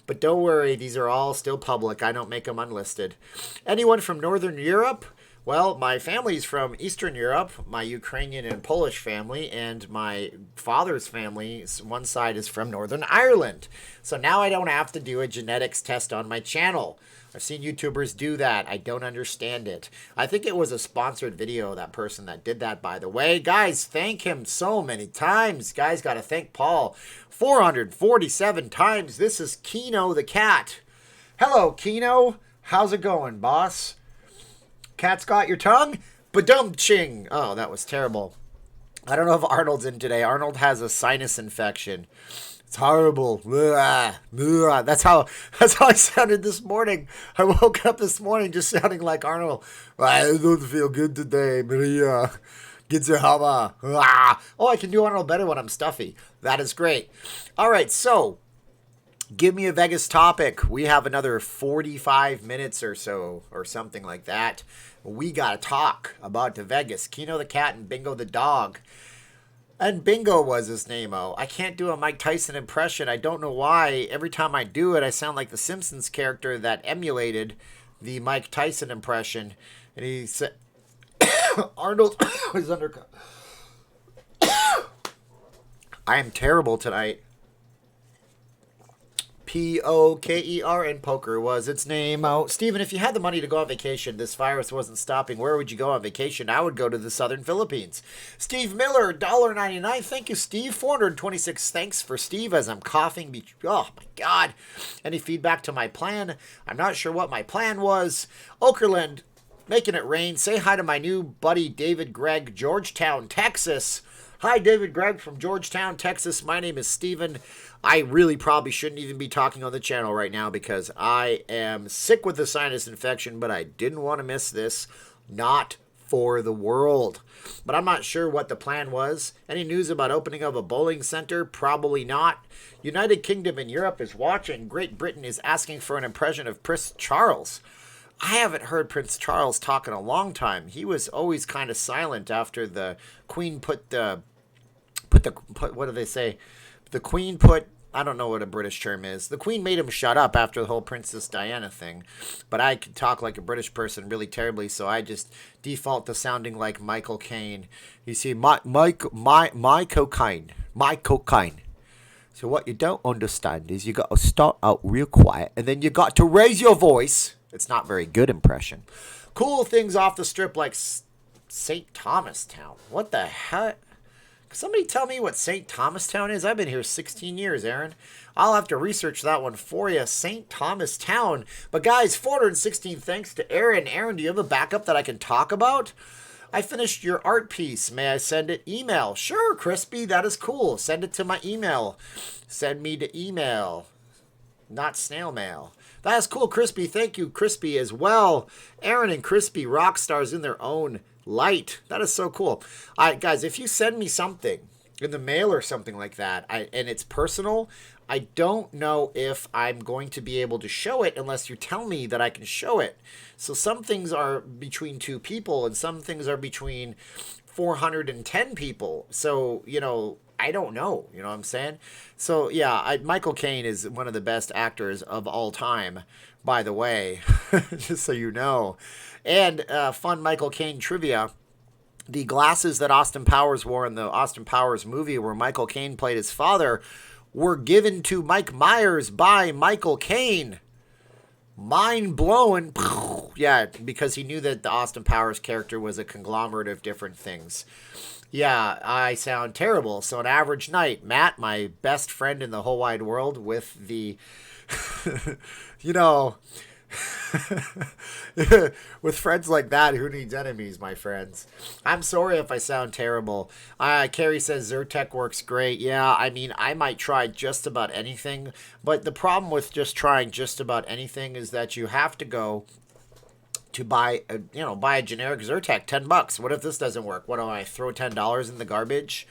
But don't worry, these are all still public. I don't make them unlisted. Anyone from Northern Europe? Well, my family's from Eastern Europe, my Ukrainian and Polish family, and my father's family, one side is from Northern Ireland. So now I don't have to do a genetics test on my channel. I've seen YouTubers do that. I don't understand it. I think it was a sponsored video, that person that did that, by the way. Guys, thank him so many times. Guys, got to thank Paul 447 times. This is Keno the cat. Hello, Keno. How's it going, boss? Cat's got your tongue? Ba-dum-ching. Oh, that was terrible. I don't know if Arnold's in today. Arnold has a sinus infection. It's horrible. That's how I sounded this morning. I woke up this morning just sounding like Arnold. I don't feel good today, Maria. Get your hammer. Oh, I can do Arnold better when I'm stuffy. That is great. All right, so give me a Vegas topic. We have another 45 minutes or so, or something like that. We got to talk about the Vegas. Keno the cat and Bingo the dog. And Bingo was his name-o. I can't do a Mike Tyson impression. I don't know why. Every time I do it, I sound like the Simpsons character that emulated the Mike Tyson impression. And he said, Arnold was under... I am terrible tonight. Poker, and poker was its name. Oh, Steven, if you had the money to go on vacation, this virus wasn't stopping, where would you go on vacation? I would go to the southern Philippines. Steve Miller, $1.99. Thank you, Steve. 426. Thanks for Steve as I'm coughing. Oh, my God. Any feedback to my plan? I'm not sure what my plan was. Okerland, making it rain. Say hi to my new buddy, David Gregg, Georgetown, Texas. Hi, David Gregg from Georgetown, Texas. My name is Steven. I really probably shouldn't even be talking on the channel right now because I am sick with the sinus infection, but I didn't want to miss this. Not for the world. But I'm not sure what the plan was. Any news about opening of a bowling center? Probably not. United Kingdom and Europe is watching. Great Britain is asking for an impression of Prince Charles. I haven't heard Prince Charles talk in a long time. He was always kind of silent after the Queen put what do they say? The Queen put, I don't know what a British term is. The Queen made him shut up after the whole Princess Diana thing. But I could talk like a British person really terribly, so I just default to sounding like Michael Caine. You see, my cocaine. So what you don't understand is you got to start out real quiet and then you got to raise your voice. It's not very good impression. Cool things off the strip like St. Thomas Town. What the heck? Can somebody tell me what St. Thomas Town is? I've been here 16 years, Aaron. I'll have to research that one for you. St. Thomas Town. But guys, 416 thanks to Aaron. Aaron, do you have a backup that I can talk about? I finished your art piece. May I send it email? Sure, Crispy, that is cool. Send it to my email. Send me to email, not snail mail. That is cool, Crispy. Thank you, Crispy, as well. Aaron and Crispy, rock stars in their own light. That is so cool. All right, guys, if you send me something in the mail or something like that, and it's personal, I don't know if I'm going to be able to show it unless you tell me that I can show it. So some things are between 2 people and some things are between 410 people. So, I don't know. You know what I'm saying? So, yeah, Michael Caine is one of the best actors of all time, by the way, just so you know. And fun Michael Caine trivia. The glasses that Austin Powers wore in the Austin Powers movie where Michael Caine played his father were given to Mike Myers by Michael Caine. Mind blowing. Yeah, because he knew that the Austin Powers character was a conglomerate of different things. Yeah, I sound terrible. So an average night, Matt, my best friend in the whole wide world with the, with friends like that, who needs enemies, my friends? I'm sorry if I sound terrible. Carrie says Zyrtec works great. Yeah, I mean, I might try just about anything, but the problem with just trying just about anything is that you have to go to buy a generic Zyrtec, $10. What if this doesn't work? What do I throw $10 in the garbage?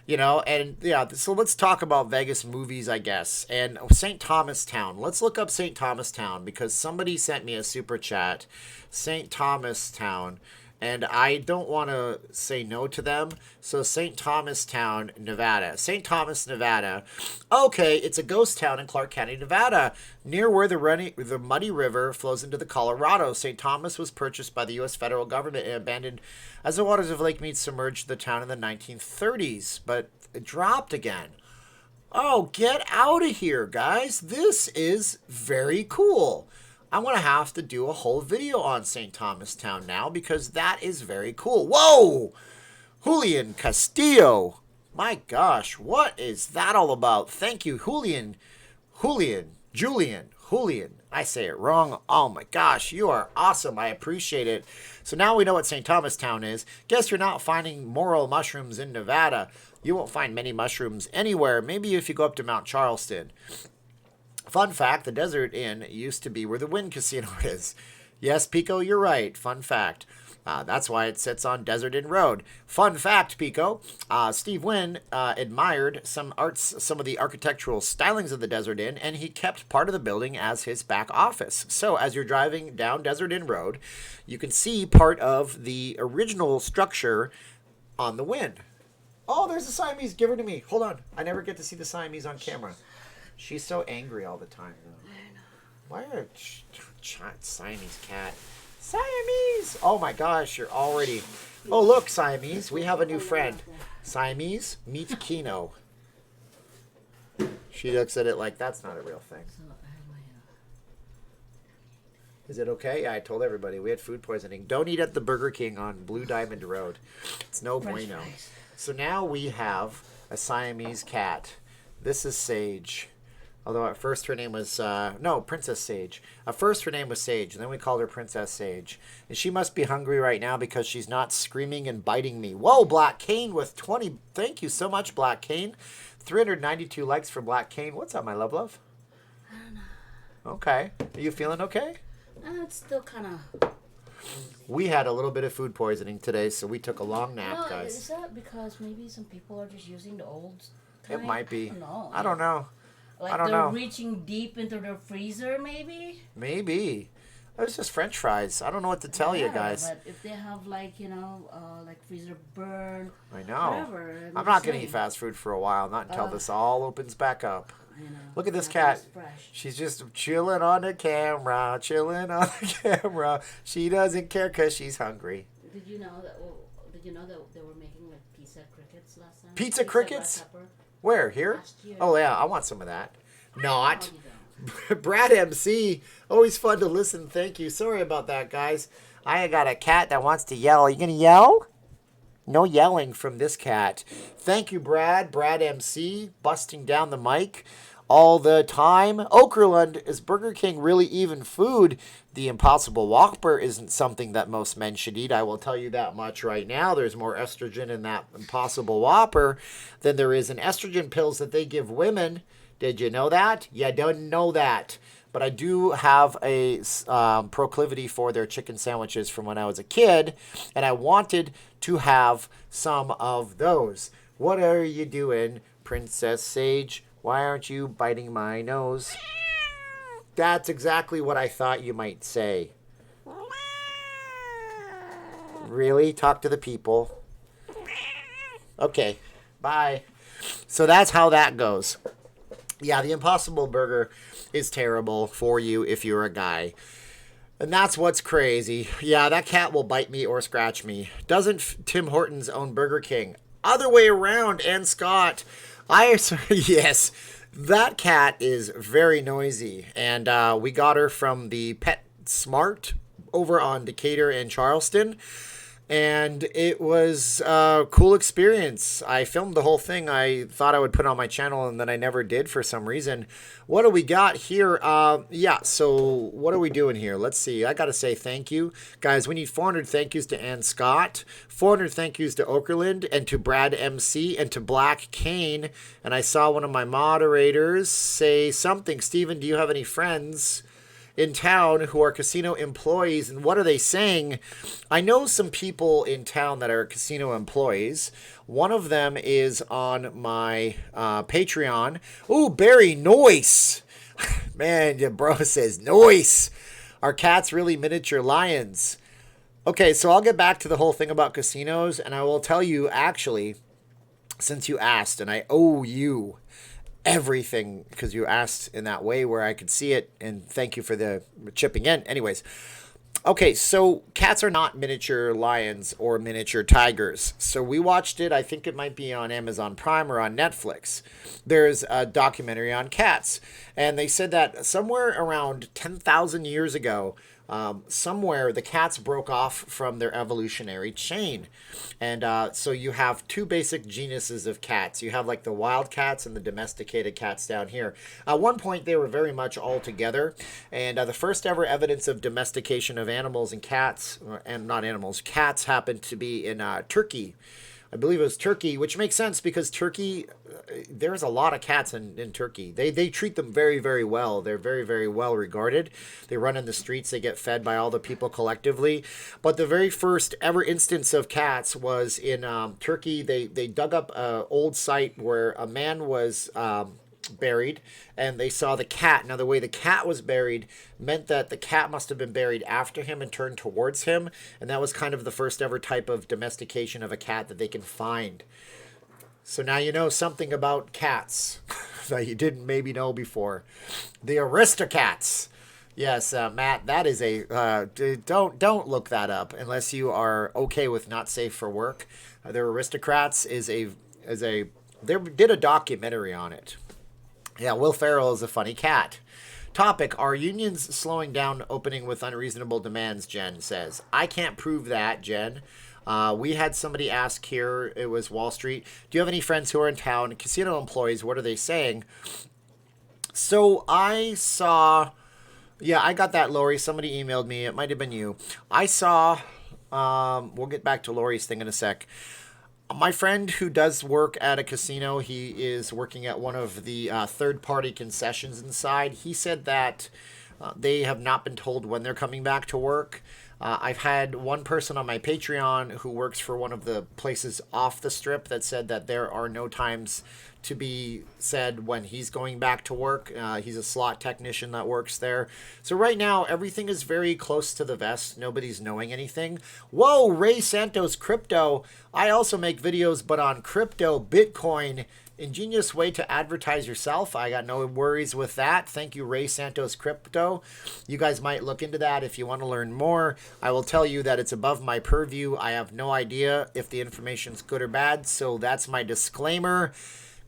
And yeah, so let's talk about Vegas movies, I guess. And St. Thomas Town. Let's look up St. Thomas Town because somebody sent me a super chat. St. Thomas Town. And I don't want to say no to them. So St. Thomas Town, Nevada. St. Thomas, Nevada. Okay, it's a ghost town in Clark County, Nevada, near where the Muddy River flows into the Colorado. St. Thomas was purchased by the U.S. federal government and abandoned as the waters of Lake Mead submerged the town in the 1930s. But it dropped again. Oh, get out of here, guys. This is very cool. I'm going to have to do a whole video on St. Thomas Town now because that is very cool. Whoa! Julian Castillo. My gosh, what is that all about? Thank you, Julian. I say it wrong. Oh my gosh, you are awesome. I appreciate it. So now we know what St. Thomas Town is. Guess you're not finding morel mushrooms in Nevada. You won't find many mushrooms anywhere. Maybe if you go up to Mount Charleston. Fun fact, the Desert Inn used to be where the Wynn Casino is. Yes, Pico, you're right. Fun fact. That's why it sits on Desert Inn Road. Fun fact, Pico. Steve Wynn admired some of the architectural stylings of the Desert Inn, and he kept part of the building as his back office. So as you're driving down Desert Inn Road, you can see part of the original structure on the Wynn. Oh, there's a Siamese. Give her to me. Hold on. I never get to see the Siamese on camera. She's so angry all the time, though. I know. Why are Siamese cat? Siamese! Oh my gosh, you're already... Oh, look, Siamese. We have a new friend. Siamese, meet Kino. She looks at it like that's not a real thing. Is it okay? Yeah, I told everybody. We had food poisoning. Don't eat at the Burger King on Blue Diamond Road. It's no bueno. So now we have a Siamese cat. This is Sage. Although at first her name was, Princess Sage. At first her name was Sage, and then we called her Princess Sage. And she must be hungry right now because she's not screaming and biting me. Whoa, Black Cane with 20. Thank you so much, Black Cane. 392 likes for Black Cane. What's up, my love? I don't know. Okay. Are you feeling okay? It's still kind of... We had a little bit of food poisoning today, so we took a long nap, guys. Is that because maybe some people are just using the old type? It might be. No. I don't know. Like I don't they're know. reaching deep into their freezer, maybe? Maybe. It was just French fries. I don't know what to tell you guys. But if they have like freezer burn, I know. whatever. I'm not going to eat fast food for a while, not until this all opens back up. I know. Look at this cat. She's just chilling on the camera, She doesn't care because she's hungry. Did you know that they were making like pizza crickets last time? Pizza crickets? Where? Here? Last year. Oh, yeah, I want some of that. Not. No, you don't. Brad MC, always fun to listen. Thank you. Sorry about that, guys. I got a cat that wants to yell. Are you going to yell? No yelling from this cat. Thank you, Brad. Brad MC, busting down the mic all the time. Okerlund, is Burger King really even food? The Impossible Whopper isn't something that most men should eat. I will tell you that much right now. There's more estrogen in that Impossible Whopper than there is in estrogen pills that they give women. Did you know that? You don't know that. But I do have a proclivity for their chicken sandwiches from when I was a kid, and I wanted to have some of those. What are you doing, Princess Sage? Why aren't you biting my nose? That's exactly what I thought you might say. Really? Talk to the people. Okay, bye. So that's how that goes. Yeah, the Impossible Burger is terrible for you if you're a guy. And that's what's crazy. Yeah, that cat will bite me or scratch me. Doesn't Tim Hortons own Burger King? Other way around, and Scott. Yes, that cat is very noisy. And we got her from the Pet Smart over on Decatur and Charleston. And it was a cool experience. I filmed the whole thing. I thought I would put it on my channel, and then I never did for some reason. What do we got here? So what are we doing here? Let's see. I got to say thank you. Guys, we need 400 thank yous to Ann Scott, 400 thank yous to Okerlund, and to Brad MC, and to Black Kane. And I saw one of my moderators say something. Steven, do you have any friends in town who are casino employees, and what are they saying? I know some people in town that are casino employees. One of them is on my Patreon. Ooh, Barry, noise. Man, your bro says noise. Are cats really miniature lions? Okay, so I'll get back to the whole thing about casinos, and I will tell you, actually, since you asked, and I owe you everything because you asked in that way where I could see it, and thank you for the chipping in. Anyways, okay, so cats are not miniature lions or miniature tigers. So we watched it. I think it might be on Amazon Prime or on Netflix. There's a documentary on cats, and they said that somewhere around 10,000 years ago, somewhere the cats broke off from their evolutionary chain. And so you have two basic genuses of cats. You have like the wild cats and the domesticated cats down here. At one point, they were very much all together. And the first ever evidence of domestication of animals and cats, and not animals, cats happened to be in Turkey. I believe it was Turkey, which makes sense because Turkey, there's a lot of cats in Turkey. They treat them very, very well. They're very, very well regarded. They run in the streets. They get fed by all the people collectively. But the very first ever instance of cats was in Turkey. They dug up an old site where a man was buried, and they saw the cat. Now, the way the cat was buried meant that the cat must have been buried after him and turned towards him, and that was kind of the first ever type of domestication of a cat that they can find. So now you know something about cats that you didn't maybe know before. The Aristocats. Yes, Matt, that is a don't look that up unless you are okay with not safe for work. The Aristocrats they did a documentary on it. Yeah, Will Ferrell is a funny cat. Topic, are unions slowing down opening with unreasonable demands, Jen says. I can't prove that, Jen. We had somebody ask here, it was Wall Street, do you have any friends who are in town, casino employees, what are they saying? So I saw, yeah, I got that, Lori. Somebody emailed me. It might have been you. I saw, we'll get back to Lori's thing in a sec. My friend who does work at a casino, he is working at one of the third-party concessions inside. He said that they have not been told when they're coming back to work. I've had one person on my Patreon who works for one of the places off the strip that said that there are no times to be said when he's going back to work. He's a slot technician that works there. So right now, everything is very close to the vest. Nobody's knowing anything. Whoa, Ray Santos Crypto. I also make videos, but on crypto, Bitcoin. Ingenious way to advertise yourself. I got no worries with that. Thank you, Ray Santos Crypto. You guys might look into that if you want to learn more. I will tell you that it's above my purview. I have no idea if the information's good or bad, so that's my disclaimer.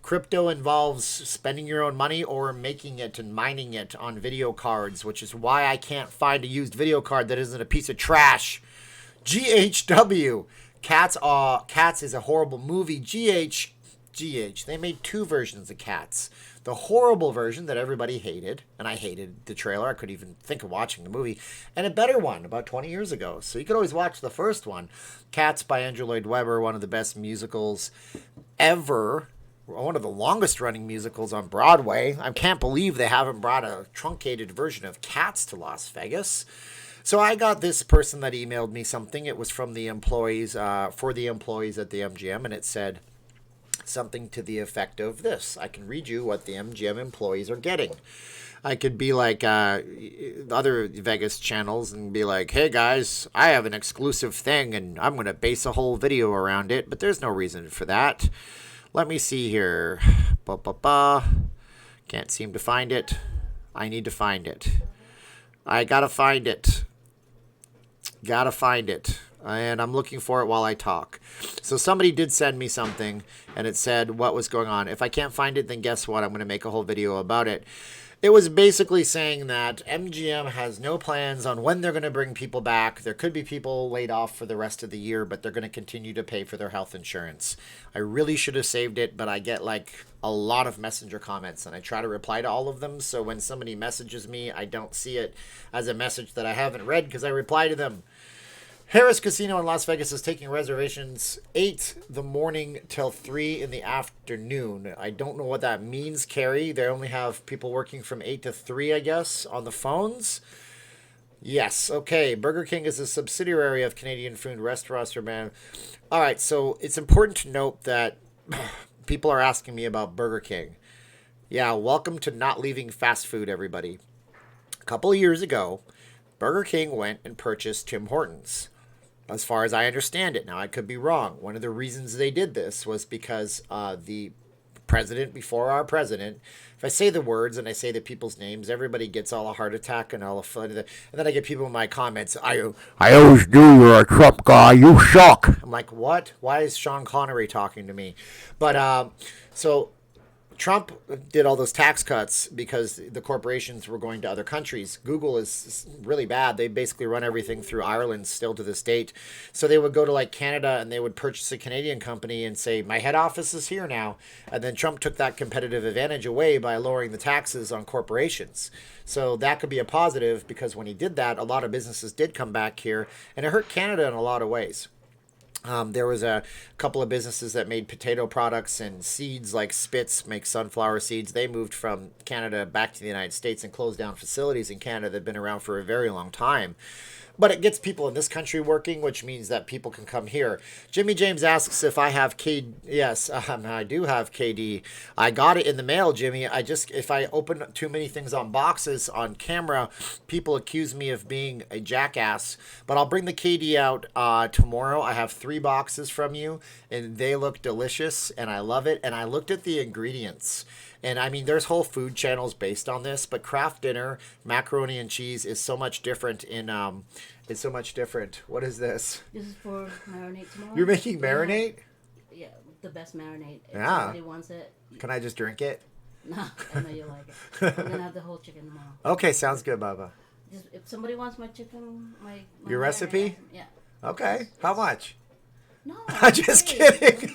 Crypto involves spending your own money or making it and mining it on video cards, which is why I can't find a used video card that isn't a piece of trash. GHW. Cats is a horrible movie. GH. They made 2 versions of Cats. The horrible version that everybody hated, and I hated the trailer. I couldn't even think of watching the movie. And a better one about 20 years ago. So you could always watch the first one. Cats by Andrew Lloyd Webber, one of the best musicals ever. One of the longest running musicals on Broadway. I can't believe they haven't brought a truncated version of Cats to Las Vegas. So I got this person that emailed me something. It was from the employees, for the employees at the MGM, and it said something to the effect of this. I can read you what the MGM employees are getting. I could be like other Vegas channels and be like, hey guys, I have an exclusive thing and I'm going to base a whole video around it, but there's no reason for that. Let me see here. Can't seem to find it. I need to find it. I gotta find it. And I'm looking for it while I talk. So somebody did send me something, and it said what was going on. If I can't find it, then guess what? I'm going to make a whole video about it. It was basically saying that MGM has no plans on when they're going to bring people back. There could be people laid off for the rest of the year, but they're going to continue to pay for their health insurance. I really should have saved it, but I get like a lot of messenger comments, and I try to reply to all of them. So when somebody messages me, I don't see it as a message that I haven't read because I reply to them. Harris Casino in Las Vegas is taking reservations 8 the morning till 3 in the afternoon. I don't know what that means, Carrie. They only have people working from 8 to 3, I guess, on the phones. Yes, okay. Burger King is a subsidiary of Canadian Food Restaurants. All right, so it's important to note that people are asking me about Burger King. Yeah, welcome to not leaving fast food, everybody. A couple of years ago, Burger King went and purchased Tim Hortons. As far as I understand it, now I could be wrong. One of the reasons they did this was because the president before our president, if I say the words and I say the people's names, everybody gets all a heart attack and all a fun. And then I get people in my comments, I always knew you're a Trump guy, you suck. I'm like, what? Why is Sean Connery talking to me? But so Trump did all those tax cuts because the corporations were going to other countries. Google is really bad. They basically run everything through Ireland still to this date. So they would go to like Canada and they would purchase a Canadian company and say, my head office is here now. And then Trump took that competitive advantage away by lowering the taxes on corporations. So that could be a positive because when he did that, a lot of businesses did come back here and it hurt Canada in a lot of ways. There was a couple of businesses that made potato products and seeds like Spitz make sunflower seeds. They moved from Canada back to the United States and closed down facilities in Canada that have been around for a very long time. But it gets people in this country working, which means that people can come here. Jimmy James asks if I have KD. Yes, I do have KD. I got it in the mail, Jimmy. If I open too many things on boxes on camera, people accuse me of being a jackass. But I'll bring the KD out tomorrow. I have 3 boxes from you, and they look delicious, and I love it. And I looked at the ingredients. And I mean, there's whole food channels based on this, but Kraft Dinner macaroni and cheese is so much different it's so much different. What is this? This is for marinade tomorrow. You're making marinade? Yeah, the best marinade. If Yeah. somebody wants it. Can I just drink it? No, I know you like it. I'm gonna have the whole chicken tomorrow. Okay, sounds good, Baba. Just, if somebody wants my chicken, my Your recipe? Yeah. Okay. How much? No, I'm just kidding.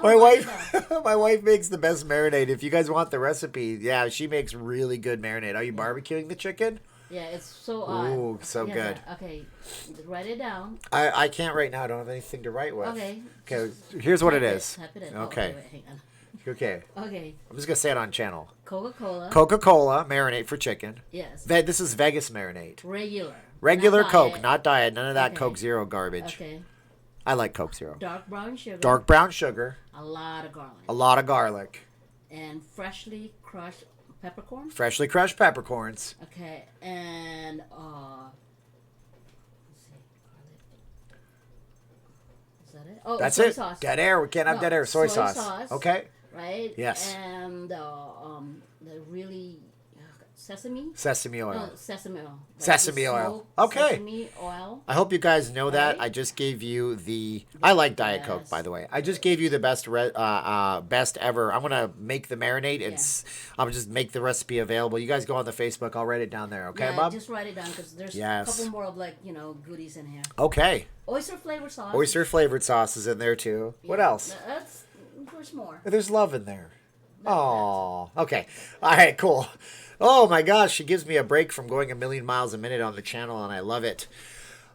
My wife makes the best marinade. If you guys want the recipe, yeah, she makes really good marinade. Are you barbecuing the chicken? Yeah, it's so Ooh, so good. Okay, write it down. I can't right now. I don't have anything to write with. Okay. Okay, here's what it is. Type it in. Okay. Oh, wait, hang on. Okay. Okay. I'm just going to say it on channel. Coca-Cola. Coca-Cola, marinade for chicken. Yes. This is Vegas marinade. Regular. Not Coke, diet. not diet. None of that Okay. Coke Zero garbage. Okay. I like Coke Zero. Dark brown sugar. Dark brown sugar. A lot of garlic. A lot of garlic. And freshly crushed peppercorn. Freshly crushed peppercorns. Okay, and let's see, garlic. Is that it? Oh, That's soy it. Sauce. Dead air. We can't have No, dead air. Soy sauce. sauce. Okay. Right. Yes. And the really sesame. Sesame oil. No, sesame oil. Like Sesame the oil. smoked Okay. Sesame oil. I hope you guys know that. Right? I just gave you the. I like Diet Coke, Yes. by the way. I just gave you the best best ever. I'm gonna make the marinade and I'll just make the recipe available. You guys go on the Facebook. I'll write it down there. Okay, Yeah, Bob? just write it down because there's Yes. a couple more of like goodies in here. Okay. Oyster flavored sauce. Oyster flavored sauce is in there too. What else? There's more. There's love in there. Oh, okay. All right, cool. Oh my gosh, she gives me a break from going a million miles a minute on the channel, and I love it.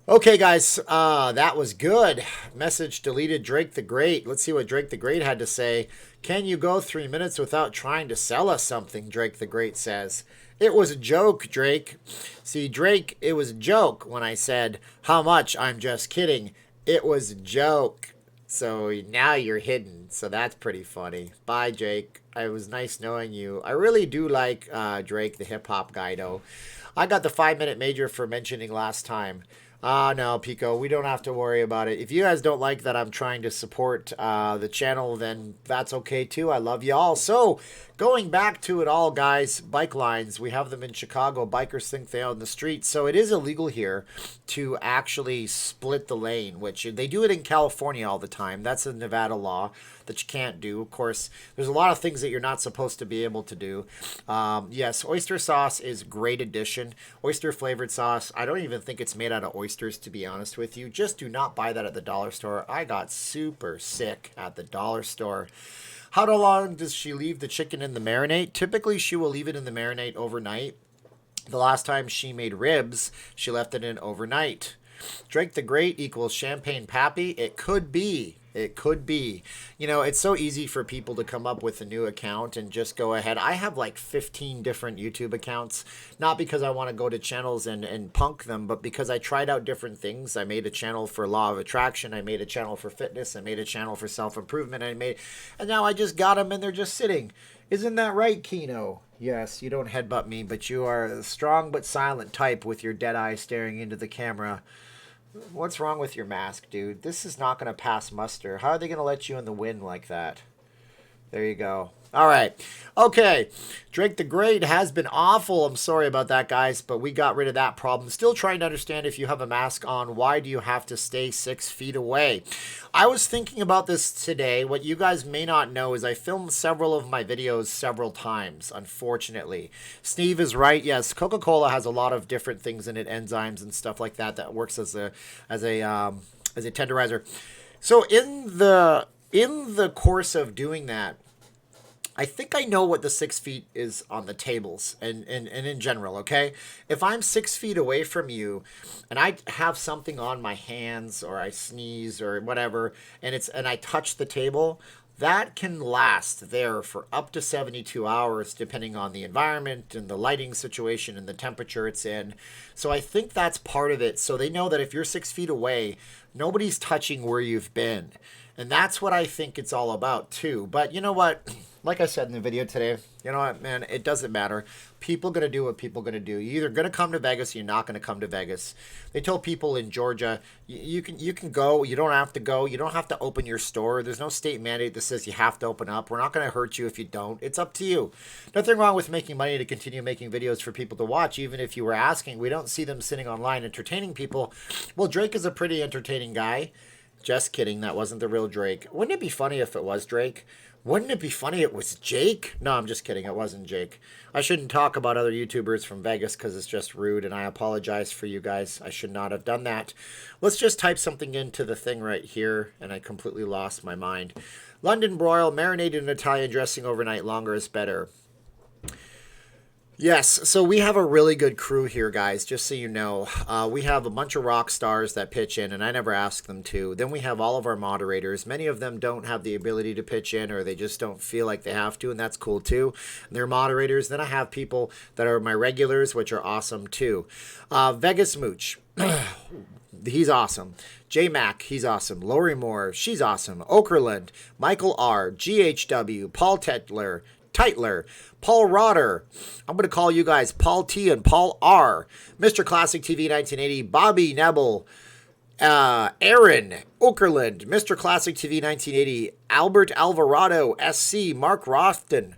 Okay, guys, that was good. Message deleted. Drake the Great. Let's see what Drake the Great had to say. Can you go 3 minutes without trying to sell us something? Drake the Great says. It was a joke, Drake. See, Drake, it was a joke when I said, how much? I'm just kidding. It was a joke. So now you're hidden. So that's pretty funny. Bye, Jake. It was nice knowing you. I really do like Drake, the hip-hop guy, though. I got the 5-minute major for mentioning last time. No, Pico, we don't have to worry about it. If you guys don't like that I'm trying to support the channel, then that's okay, too. I love you all. So, going back to it all, guys, bike lines. We have them in Chicago. Bikers think they own the street. So, it is illegal here to actually split the lane, which they do it in California all the time. That's a Nevada law that you can't do. Of course, there's a lot of things that you're not supposed to be able to do. Yes, oyster sauce is great addition. Oyster flavored sauce, I don't even think it's made out of oysters, to be honest with you. Just do not buy that at the dollar store. I got super sick at the dollar store. How long does she leave the chicken in the marinade? Typically, she will leave it in the marinade overnight. The last time she made ribs, she left it in overnight. Drake the Great equals Champagne Pappy. It could be. It could be. You know, it's so easy for people to come up with a new account and just go ahead. I have like 15 different YouTube accounts, not because I want to go to channels and punk them, but because I tried out different things. I made a channel for Law of Attraction. I made a channel for fitness. I made a channel for self-improvement. And now I just got them and they're just sitting. Isn't that right, Kino? Yes, you don't headbutt me, but you are a strong but silent type with your dead eye staring into the camera. What's wrong with your mask, dude? This is not going to pass muster. How are they going to let you in the wind like that? There you go. All right. Okay. Drake the Great has been awful. I'm sorry about that, guys, but we got rid of that problem. Still trying to understand, if you have a mask on, why do you have to stay 6 feet away? I was thinking about this today. What you guys may not know is I filmed several of my videos several times, unfortunately. Steve is right. Yes, Coca-Cola has a lot of different things in it, enzymes and stuff like that, that works as a tenderizer. So in the course of doing that, I think I know what the 6 feet is on the tables and in general, okay? If I'm 6 feet away from you and I have something on my hands or I sneeze or whatever and I touch the table, that can last there for up to 72 hours depending on the environment and the lighting situation and the temperature it's in. So I think that's part of it. So they know that if you're 6 feet away, nobody's touching where you've been. And that's what I think it's all about too. But you know what? Like I said in the video today, you know what, man, it doesn't matter. People going to do what people going to do. You're either going to come to Vegas or you're not going to come to Vegas. They told people in Georgia, you can go. You don't have to go. You don't have to open your store. There's no state mandate that says you have to open up. We're not going to hurt you if you don't. It's up to you. Nothing wrong with making money to continue making videos for people to watch, even if you were asking. We don't see them sitting online entertaining people. Well, Drake is a pretty entertaining guy. Just kidding. That wasn't the real Drake. Wouldn't it be funny if it was Drake? Wouldn't it be funny it was Jake? No, I'm just kidding. It wasn't Jake. I shouldn't talk about other YouTubers from Vegas because it's just rude, and I apologize for you guys. I should not have done that. Let's just type something into the thing right here, and I completely lost my mind. London broil, marinated in Italian dressing overnight, longer is better. Yes, so we have a really good crew here, guys, just so you know. We have a bunch of rock stars that pitch in, and I never ask them to. Then we have all of our moderators. Many of them don't have the ability to pitch in, or they just don't feel like they have to, and that's cool, too. They're moderators. Then I have people that are my regulars, which are awesome, too. Vegas Mooch. He's awesome. J-Mac, he's awesome. Lori Moore, she's awesome. Okerlund, Michael R., GHW, Paul Titler, Paul Rotter. I'm going to call you guys Paul T and Paul R. Mr. Classic TV 1980, Bobby Nebel, Aaron Okerlund, Mr. Classic TV 1980, Albert Alvarado, SC, Mark Rofton,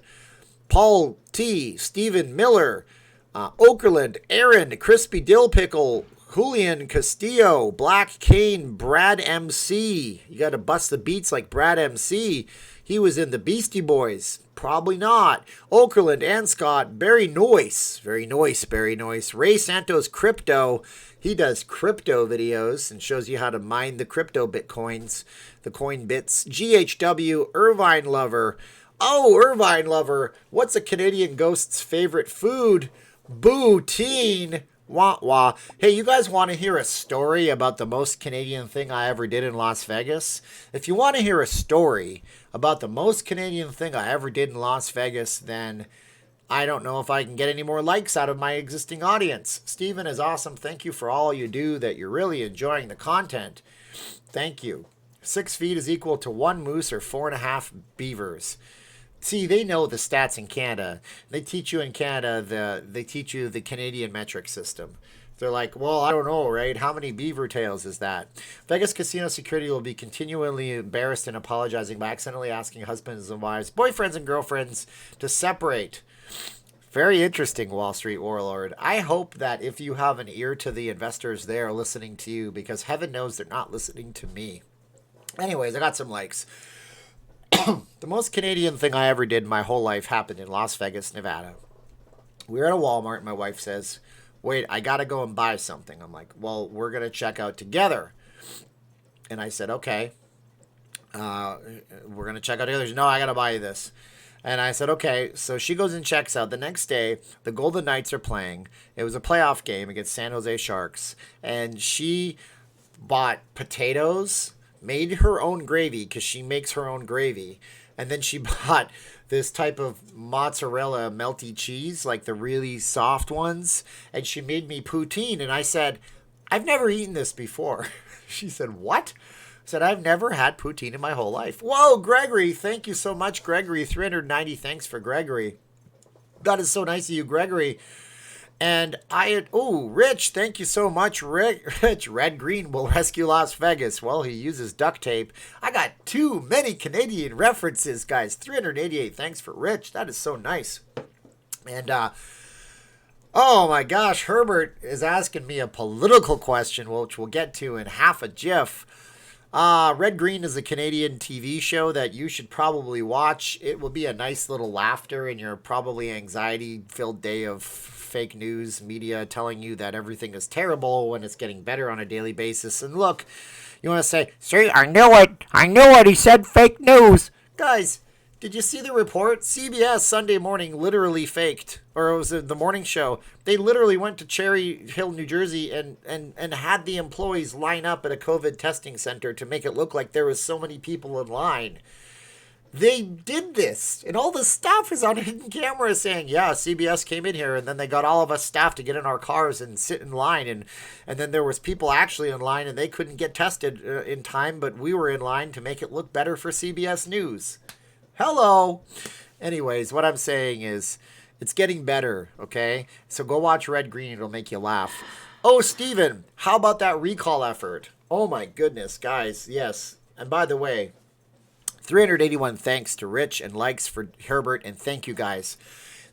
Paul T, Stephen Miller, Okerlund, Aaron, Crispy Dill Pickle, Julian Castillo, Black Cane, Brad MC. You got to bust the beats like Brad MC. He was in the Beastie Boys. Probably not. Okerlund and Scott, very nice. Very nice, very nice. Ray Santos Crypto. He does crypto videos and shows you how to mine the crypto bitcoins, the coin bits. GHW, Irvine Lover. Oh, Irvine Lover. What's a Canadian ghost's favorite food? Poutine. Wah wah. Hey, you guys want to hear a story about the most Canadian thing I ever did in Las Vegas? If you want to hear a story about the most Canadian thing I ever did in Las Vegas, then I don't know if I can get any more likes out of my existing audience. Steven is awesome. Thank you for all you do, that you're really enjoying the content. Thank you. 6 feet is equal to 1 moose or 4.5 beavers. See, they know the stats in Canada. They teach you in Canada, they teach you the Canadian metric system. They're like, well, I don't know, right? How many beaver tails is that? Vegas casino security will be continually embarrassed and apologizing by accidentally asking husbands and wives, boyfriends and girlfriends to separate. Very interesting, Wall Street Warlord. I hope that if you have an ear to the investors, they are listening to you, because heaven knows they're not listening to me. Anyways, I got some likes. The most Canadian thing I ever did in my whole life happened in Las Vegas, Nevada. We were at a Walmart, and my wife says, wait, I got to go and buy something. I'm like, well, we're going to check out together. And I said, okay, we're going to check out together. She said, no, I got to buy you this. And I said, okay. So she goes and checks out. The next day, the Golden Knights are playing. It was a playoff game against San Jose Sharks. And she bought potatoes, made her own gravy, because she makes her own gravy. And then she bought this type of mozzarella melty cheese, like the really soft ones. And she made me poutine. And I said, I've never eaten this before. She said, what? I said, I've never had poutine in my whole life. Whoa, Gregory. Thank you so much, Gregory. 390 thanks for Gregory. That is so nice of you, Gregory. And Rich, thank you so much, Rich. Red Green will rescue Las Vegas. Well, he uses duct tape. I got too many Canadian references, guys. 388, thanks for Rich. That is so nice. And, oh my gosh, Herbert is asking me a political question, which we'll get to in half a jiff. Red Green is a Canadian TV show that you should probably watch. It will be a nice little laughter in your probably anxiety-filled day of fake news media telling you that everything is terrible when it's getting better on a daily basis. And look, you want to say, see, I knew it, he said fake news. Guys, did you see the report? CBS Sunday Morning literally faked, or it was the morning show. They literally went to Cherry Hill, New Jersey, and had the employees line up at a COVID testing center to make it look like there was so many people in line. They did this, and all the staff is on hidden camera saying, yeah, CBS came in here, and then they got all of us staff to get in our cars and sit in line, and then there was people actually in line, and they couldn't get tested in time, but we were in line to make it look better for CBS News. Hello. Anyways, what I'm saying is it's getting better, okay? So go watch Red Green. It'll make you laugh. Oh, Steven, how about that recall effort? Oh, my goodness, guys. Yes. And by the way, 381 thanks to Rich and likes for Herbert, and thank you, guys.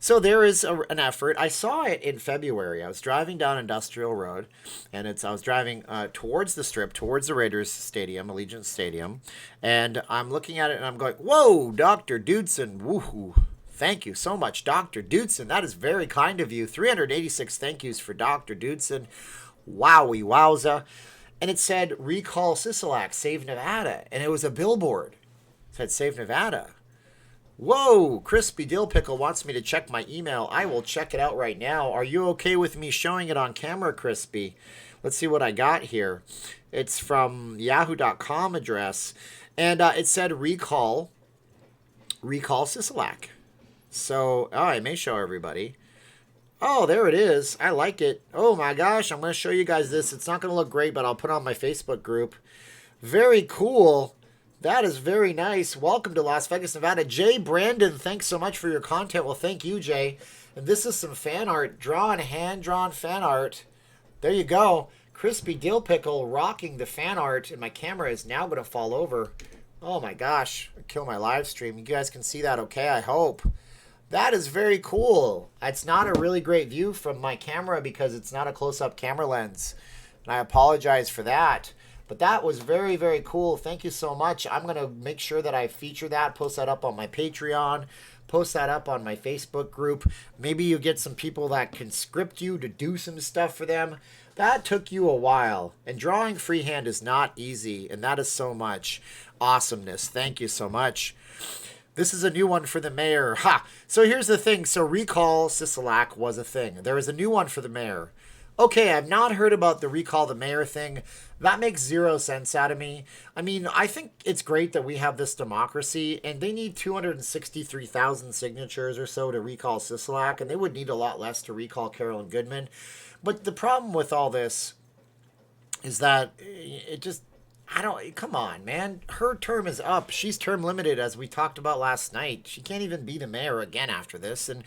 So there is an effort. I saw it in February. I was driving down Industrial Road, and I was driving towards the Strip, towards the Raiders Stadium, Allegiant Stadium, and I'm looking at it, and I'm going, whoa, Dr. Dudson, woohoo. Thank you so much, Dr. Dudson. That is very kind of you. 386 thank yous for Dr. Dudson. Wowie wowza. And it said, recall Sisolak, save Nevada, and it was a billboard. It said, save Nevada. Whoa, Crispy Dill Pickle wants me to check my email. I will check it out right now. Are you okay with me showing it on camera, Crispy? Let's see what I got here. It's from yahoo.com address. And it said recall Sisolak. So, I may show everybody. Oh, there it is. I like it. Oh my gosh, I'm going to show you guys this. It's not going to look great, but I'll put it on my Facebook group. Very cool. That is very nice. Welcome to Las Vegas, Nevada. Jay Brandon, thanks so much for your content. Well, thank you, Jay. And this is some fan art. Hand-drawn fan art. There you go. Crispy Dill Pickle rocking the fan art. And my camera is now going to fall over. Oh, my gosh. Kill my live stream. You guys can see that okay, I hope. That is very cool. It's not a really great view from my camera because it's not a close-up camera lens. And I apologize for that. But that was very, very cool. Thank you so much. I'm going to make sure that I feature that, post that up on my Patreon, post that up on my Facebook group. Maybe you get some people that can script you to do some stuff for them. That took you a while. And drawing freehand is not easy. And that is so much awesomeness. Thank you so much. This is a new one for the mayor. Ha! So here's the thing. So recall Sisolak was a thing. There is a new one for the mayor. Okay, I've not heard about the recall the mayor thing. That makes zero sense out of me. I mean, I think it's great that we have this democracy, and they need 263,000 signatures or so to recall Sisolak, and they would need a lot less to recall Carolyn Goodman. But the problem with all this is that it just, come on, man. Her term is up. She's term limited, as we talked about last night. She can't even be the mayor again after this, and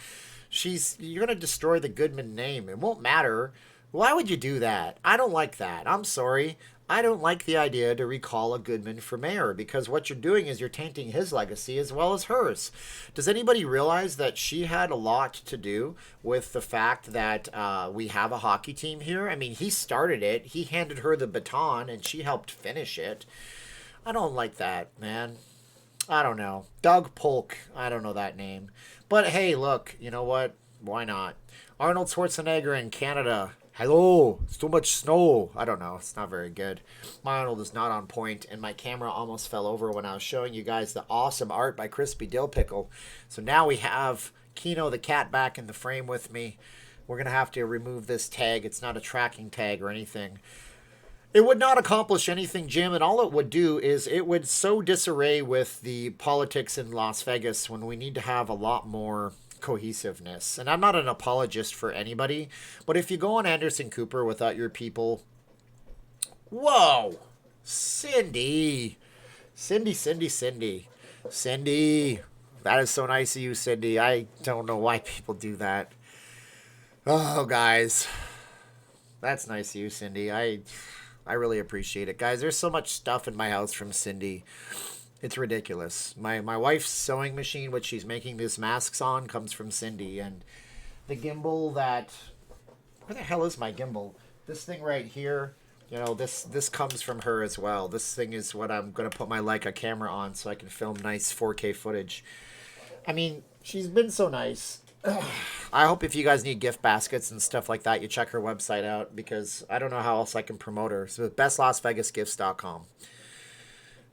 you're going to destroy the Goodman name. It won't matter. Why would you do that? I don't like that. I'm sorry. I don't like the idea to recall a Goodman for mayor because what you're doing is you're tainting his legacy as well as hers. Does anybody realize that she had a lot to do with the fact that we have a hockey team here? I mean, he started it. He handed her the baton and she helped finish it. I don't like that, man. I don't know. Doug Polk. I don't know that name. But hey, look, you know what? Why not? Arnold Schwarzenegger in Canada. Hello, it's too much snow. I don't know. It's not very good. My Arnold is not on point, and my camera almost fell over when I was showing you guys the awesome art by Crispy Dill Pickle. So now we have Kino the cat back in the frame with me. We're going to have to remove this tag. It's not a tracking tag or anything. It would not accomplish anything, Jim, and all it would do is it would sow disarray with the politics in Las Vegas when we need to have a lot more cohesiveness. And I'm not an apologist for anybody, but if you go on Anderson Cooper without your people... Whoa! Cindy! Cindy. That is so nice of you, Cindy. I don't know why people do that. Oh, guys. That's nice of you, Cindy. I really appreciate it. Guys, there's so much stuff in my house from Cindy. It's ridiculous. My wife's sewing machine, which she's making these masks on, comes from Cindy. And the gimbal that... Where the hell is my gimbal? This thing right here, you know, this comes from her as well. This thing is what I'm going to put my Leica camera on so I can film nice 4K footage. I mean, she's been so nice. I hope if you guys need gift baskets and stuff like that, you check her website out because I don't know how else I can promote her. So bestlasvegasgifts.com.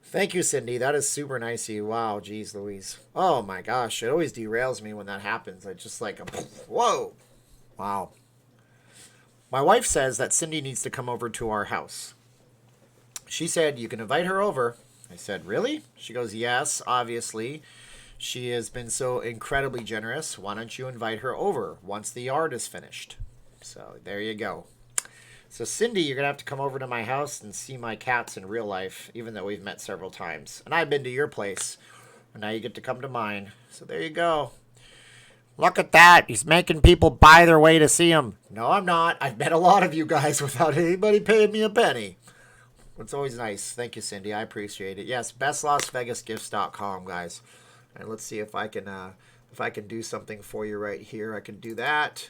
Thank you, Cindy. That is super nice of you. Wow, geez, Louise. Oh my gosh, it always derails me when that happens. I just like, whoa, wow. My wife says that Cindy needs to come over to our house. She said, you can invite her over. I said, really? She goes, yes, obviously. She has been so incredibly generous. Why don't you invite her over once the art is finished? So there you go. So Cindy, you're going to have to come over to my house and see my cats in real life, even though we've met several times. And I've been to your place, and now you get to come to mine. So there you go. Look at that. He's making people buy their way to see him. No, I'm not. I've met a lot of you guys without anybody paying me a penny. It's always nice. Thank you, Cindy. I appreciate it. Yes, bestlasvegasgifts.com, guys. And let's see if I can do something for you right here. I can do that.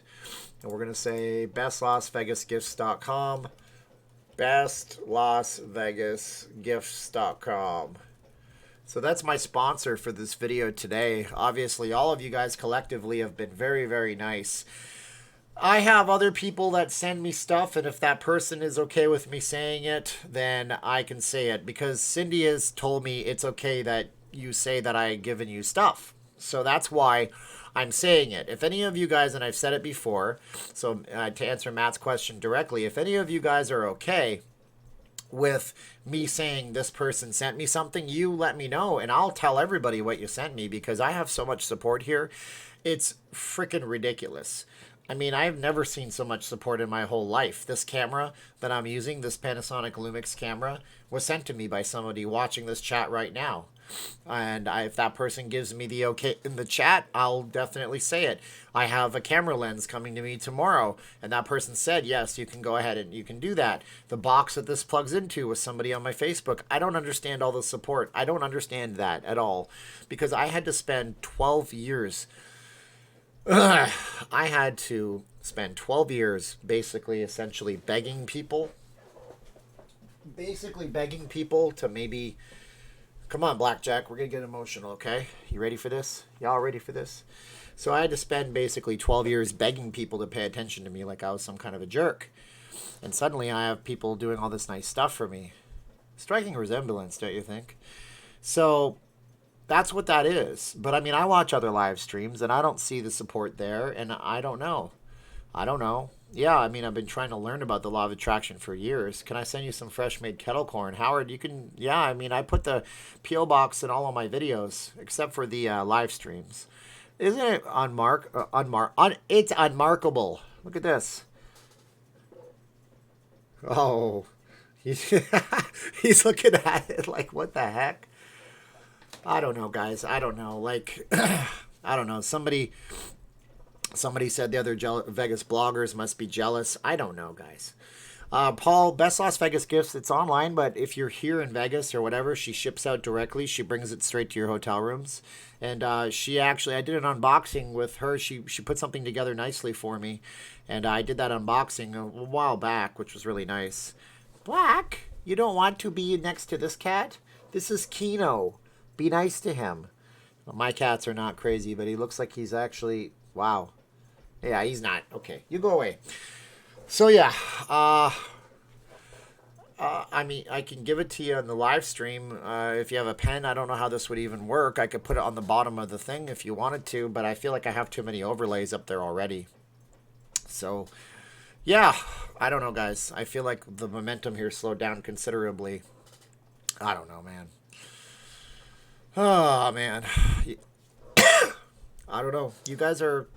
And we're going to say bestlasvegasgifts.com. bestlasvegasgifts.com. So that's my sponsor for this video today. Obviously, all of you guys collectively have been very, very nice. I have other people that send me stuff, and if that person is okay with me saying it, then I can say it. Because Cindy has told me it's okay that you say that I've given you stuff. So that's why I'm saying it. If any of you guys, and I've said it before, so to answer Matt's question directly, if any of you guys are okay with me saying this person sent me something, you let me know, and I'll tell everybody what you sent me because I have so much support here. It's freaking ridiculous. I mean, I've never seen so much support in my whole life. This camera that I'm using, this Panasonic Lumix camera, was sent to me by somebody watching this chat right now. And if that person gives me the okay in the chat, I'll definitely say it. I have a camera lens coming to me tomorrow, and that person said, yes, you can go ahead and you can do that. The box that this plugs into was somebody on my Facebook. I don't understand all the support. I don't understand that at all because I had to spend 12 years I had to spend 12 years basically, essentially begging people to maybe, come on, Blackjack, we're going to get emotional, okay? You ready for this? Y'all ready for this? So I had to spend basically 12 years begging people to pay attention to me like I was some kind of a jerk. And suddenly I have people doing all this nice stuff for me. Striking resemblance, don't you think? So that's what that is. But I mean, I watch other live streams and I don't see the support there, and I don't know. I don't know. Yeah, I mean, I've been trying to learn about the law of attraction for years. Can I send you some fresh made kettle corn? Howard, you can, yeah, I mean, I put the P.O. box in all of my videos except for the live streams. Isn't it it's unmarkable. Look at this. Oh, he's, he's looking at it like, what the heck? I don't know, guys. I don't know. Like, I don't know. Somebody said the other Vegas bloggers must be jealous. I don't know, guys. Paul, Best Las Vegas Gifts. It's online, but if you're here in Vegas or whatever, she ships out directly. She brings it straight to your hotel rooms. And she actually, I did an unboxing with her. She put something together nicely for me. And I did that unboxing a while back, which was really nice. Black, you don't want to be next to this cat? This is Kino. Be nice to him. Well, my cats are not crazy, but he looks like he's actually, wow. Yeah, he's not. Okay, you go away. So yeah, I mean, I can give it to you on the live stream. If you have a pen, I don't know how this would even work. I could put it on the bottom of the thing if you wanted to, but I feel like I have too many overlays up there already. So, yeah, I don't know, guys. I feel like the momentum here slowed down considerably. I don't know, man. Oh, man. I don't know. You guys are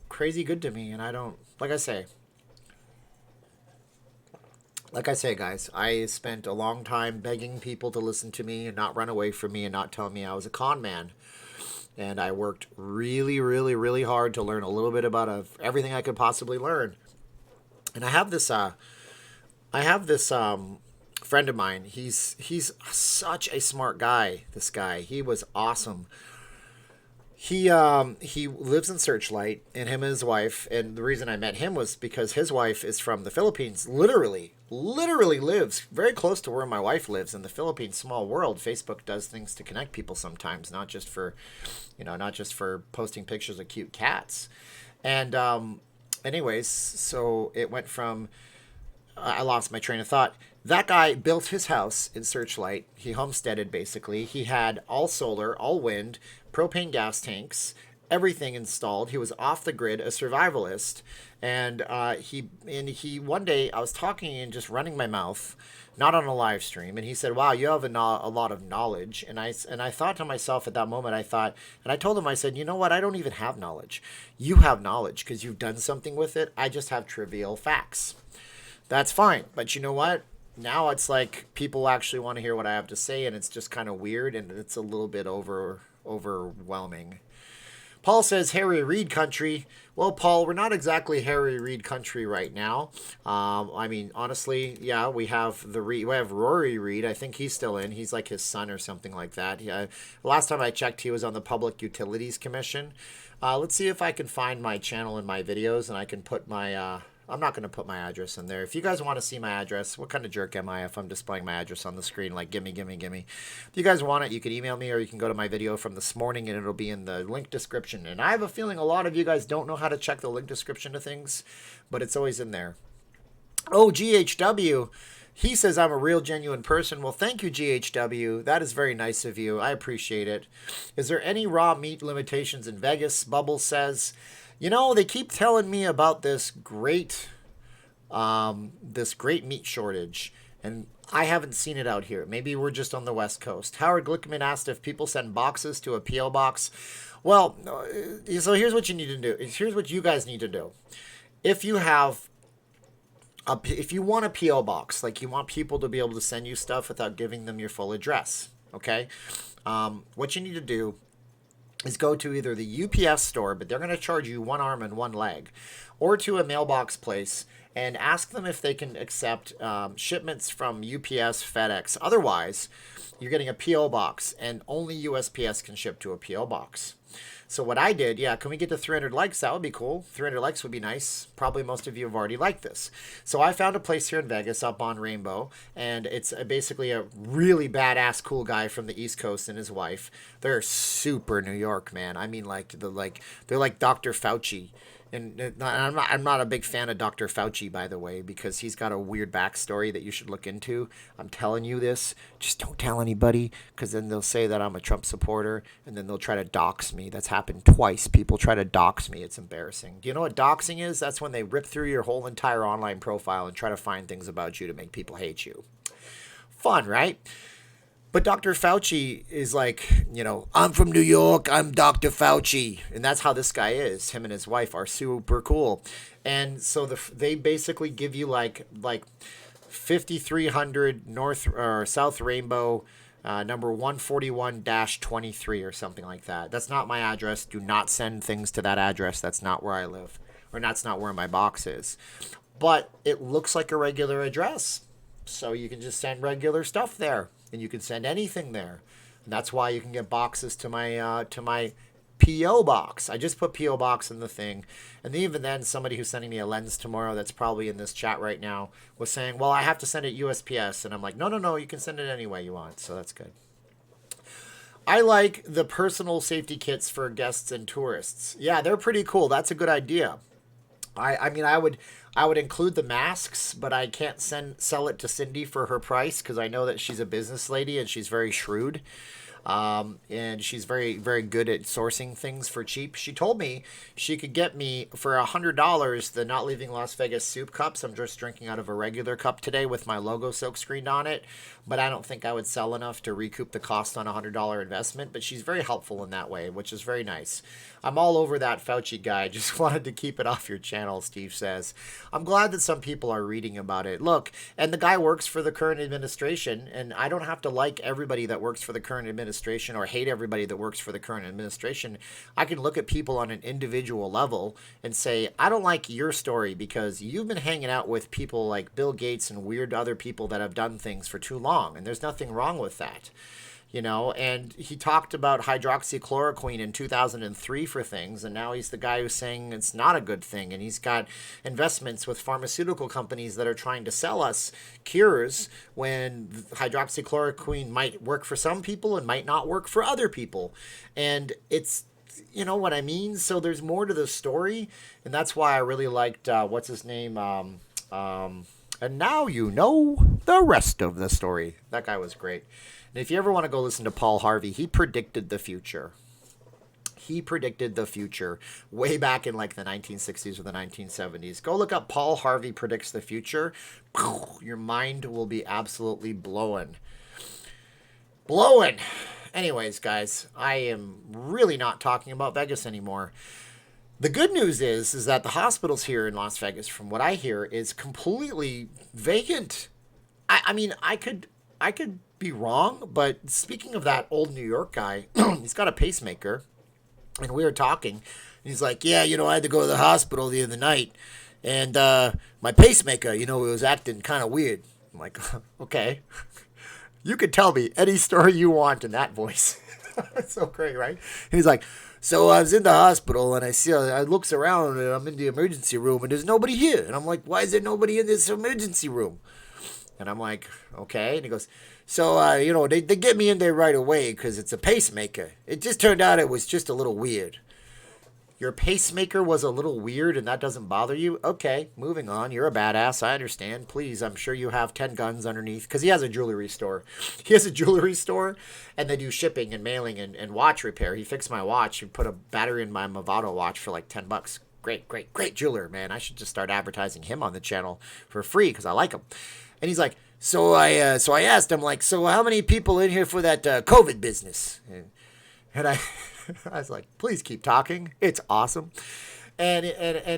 crazy good to me, and I don't, like I say, guys, I spent a long time begging people to listen to me and not run away from me and not tell me I was a con man. And I worked really, really, really hard to learn a little bit about everything I could possibly learn. And I have this friend of mine. He's such a smart guy. This guy, he was awesome. He lives in Searchlight, and him and his wife, and the reason I met him was because his wife is from the Philippines. Literally lives very close to where my wife lives in the Philippines. Small world. Facebook does things to connect people sometimes, not just for posting pictures of cute cats. And anyways, so it went from, I lost my train of thought. That guy built his house in Searchlight. He homesteaded, basically. He had all solar, all wind, propane gas tanks, everything installed. He was off the grid, a survivalist. And he one day, I was talking and just running my mouth, not on a live stream, and he said, wow, you have a lot of knowledge. And I thought to myself at that moment, and I told him, I said, you know what, I don't even have knowledge. You have knowledge because you've done something with it. I just have trivial facts. That's fine. But you know what? Now it's like people actually want to hear what I have to say, and it's just kind of weird, and it's a little bit overwhelming. Paul says Harry Reid country. Well, Paul, we're not exactly Harry Reid country right now. I mean, honestly, yeah, we have Rory Reid. I think he's still in. He's like his son or something like that. Yeah, last time I checked, he was on the Public Utilities Commission. Let's see if I can find my channel in my videos, and I can put my I'm not going to put my address in there. If you guys want to see my address, what kind of jerk am I if I'm displaying my address on the screen? Like, gimme. If you guys want it, you can email me, or you can go to my video from this morning, and it'll be in the link description. And I have a feeling a lot of you guys don't know how to check the link description to things, but it's always in there. Oh, GHW. He says I'm a real, genuine person. Well, thank you, GHW. That is very nice of you. I appreciate it. Is there any raw meat limitations in Vegas? Bubbles says, you know, they keep telling me about this great meat shortage, and I haven't seen it out here. Maybe we're just on the West Coast. Howard Glickman asked if people send boxes to a P.O. box. Well, so here's what you need to do. Here's what you guys need to do. If you want a P.O. box, like you want people to be able to send you stuff without giving them your full address, okay? What you need to do is go to either the UPS store, but they're going to charge you one arm and one leg, or to a mailbox place, and ask them if they can accept shipments from UPS, FedEx. Otherwise, you're getting a PO box, and only USPS can ship to a PO box. So what I did, yeah, can we get to 300 likes? That would be cool. 300 likes would be nice. Probably most of you have already liked this. So I found a place here in Vegas up on Rainbow, and it's basically a really badass cool guy from the East Coast and his wife. They're super New York, man. I mean, they're like Dr. Fauci. And I'm not a big fan of Dr. Fauci, by the way, because he's got a weird backstory that you should look into. I'm telling you this. Just don't tell anybody, because then they'll say that I'm a Trump supporter, and then they'll try to dox me. That's happened twice. People try to dox me. It's embarrassing. Do you know what doxing is? That's when they rip through your whole entire online profile and try to find things about you to make people hate you. Fun, right? But Dr. Fauci is like, I'm from New York, I'm Dr. Fauci. And that's how this guy is. Him and his wife are super cool. And so they basically give you like 5300 North or South Rainbow, number 141-23 or something like that. That's not my address. Do not send things to that address. That's not where I live. Or that's not where my box is. But it looks like a regular address. So you can just send regular stuff there. And you can send anything there. And that's why you can get boxes to my P.O. box. I just put P.O. box in the thing. And even then, somebody who's sending me a lens tomorrow that's probably in this chat right now was saying, well, I have to send it USPS. And I'm like, no, you can send it any way you want. So that's good. I like the personal safety kits for guests and tourists. Yeah, they're pretty cool. That's a good idea. I mean, I would include the masks, but I can't sell it to Cindy for her price because I know that she's a business lady and she's very shrewd. And she's very, very good at sourcing things for cheap. She told me she could get me for $100 the Not Leaving Las Vegas soup cups. I'm just drinking out of a regular cup today with my logo silk screened on it, but I don't think I would sell enough to recoup the cost on a $100 investment. But she's very helpful in that way, which is very nice. I'm all over that Fauci guy. Just wanted to keep it off your channel, Steve says. I'm glad that some people are reading about it. Look, and the guy works for the current administration, and I don't have to like everybody that works for the current administration or hate everybody that works for the current administration. I can look at people on an individual level and say, I don't like your story because you've been hanging out with people like Bill Gates and weird other people that have done things for too long, and there's nothing wrong with that. And he talked about hydroxychloroquine in 2003 for things, and now he's the guy who's saying it's not a good thing, and he's got investments with pharmaceutical companies that are trying to sell us cures when hydroxychloroquine might work for some people and might not work for other people. And it's, you know what I mean? So there's more to the story, and that's why I really liked, what's his name? And now you know the rest of the story. That guy was great. And if you ever want to go listen to Paul Harvey, he predicted the future. He predicted the future way back in like the 1960s or the 1970s. Go look up Paul Harvey Predicts the Future. Your mind will be absolutely blowing. Anyways, guys, I am really not talking about Vegas anymore. The good news is that the hospitals here in Las Vegas, from what I hear, is completely vacant. I mean, I could be wrong, but speaking of that old New York guy, he's got a pacemaker, and we were talking, and he's like, yeah, I had to go to the hospital the other night, and my pacemaker, it was acting kind of weird. I'm like, okay, you could tell me any story you want in that voice. It's so great, right? And he's like, so I was in the hospital, and I looks around, and I'm in the emergency room, and there's nobody here, and I'm like, why is there nobody in this emergency room? And I'm like, okay. And he goes, so, they get me in there right away because it's a pacemaker. It just turned out it was just a little weird. Your pacemaker was a little weird and that doesn't bother you? Okay, moving on. You're a badass. I understand. Please, I'm sure you have 10 guns underneath because he has a jewelry store. He has a jewelry store and they do shipping and mailing and watch repair. He fixed my watch and put a battery in my Movado watch for like $10. Great jeweler, man. I should just start advertising him on the channel for free because I like him. And he's like, so I asked him, like, so how many people in here for that COVID business? And I was like, please keep talking. It's awesome. And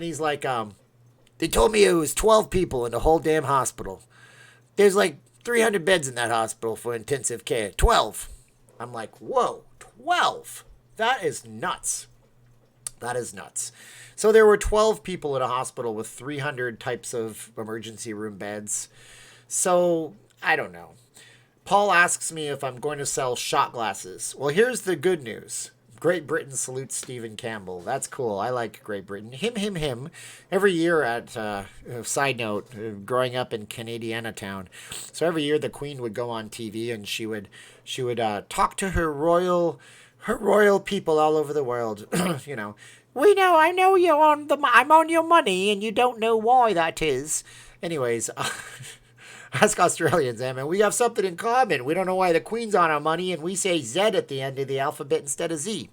he's like, they told me it was 12 people in the whole damn hospital. There's like 300 beds in that hospital for intensive care. 12. I'm like, whoa, 12? That is nuts. That is nuts. So there were 12 people in a hospital with 300 types of emergency room beds. So I don't know. Paul asks me if I'm going to sell shot glasses. Well, here's the good news. Great Britain salutes Stephen Campbell. That's cool. I like Great Britain. Him. Every year at, side note, growing up in Canadiana town, so every year the Queen would go on TV and she would talk to her royal people all over the world. You know, I know I'm on your money and you don't know why that is. Anyways, ask Australians, I mean, we have something in common. We don't know why the Queen's on our money, and we say Z at the end of the alphabet instead of Z.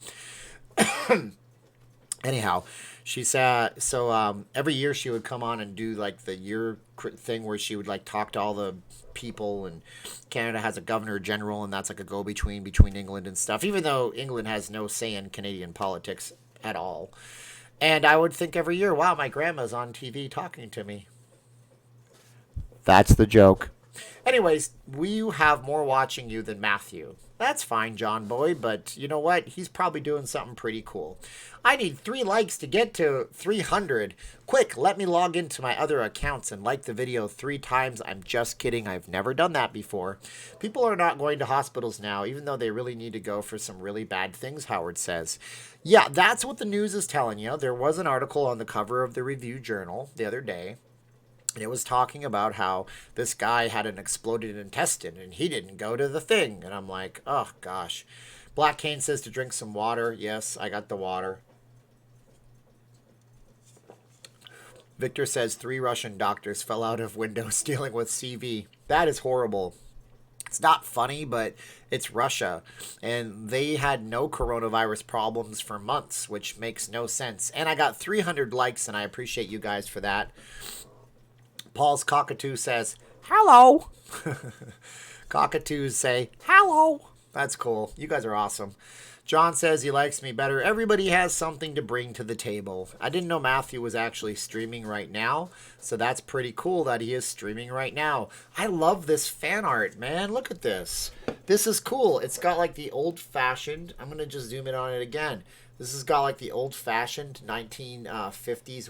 Anyhow, she said, so every year she would come on and do like the year thing where she would like talk to all the people, and Canada has a governor general, and that's like a go-between between England and stuff, even though England has no say in Canadian politics at all. And I would think every year, wow, my grandma's on TV talking to me. That's the joke. Anyways, we have more watching you than Matthew. That's fine, John Boy, but you know what? He's probably doing something pretty cool. I need 3 likes to get to 300. Quick, let me log into my other accounts and like the video 3 times. I'm just kidding. I've never done that before. People are not going to hospitals now, even though they really need to go for some really bad things, Howard says. Yeah, that's what the news is telling you. There was an article on the cover of the Review Journal the other day. And it was talking about how this guy had an exploded intestine and he didn't go to the thing. And I'm like, oh, gosh. Black Cane says to drink some water. Yes, I got the water. Victor says 3 Russian doctors fell out of windows dealing with CV. That is horrible. It's not funny, but it's Russia. And they had no coronavirus problems for months, which makes no sense. And I got 300 likes, and I appreciate you guys for that. Paul's cockatoo says, hello. Cockatoos say, hello. That's cool. You guys are awesome. John says he likes me better. Everybody has something to bring to the table. I didn't know Matthew was actually streaming right now, so that's pretty cool that he is streaming right now. I love this fan art, man. Look at this. This is cool. It's got like the old-fashioned, I'm going to just zoom in on it again. This has got like the old-fashioned 1950s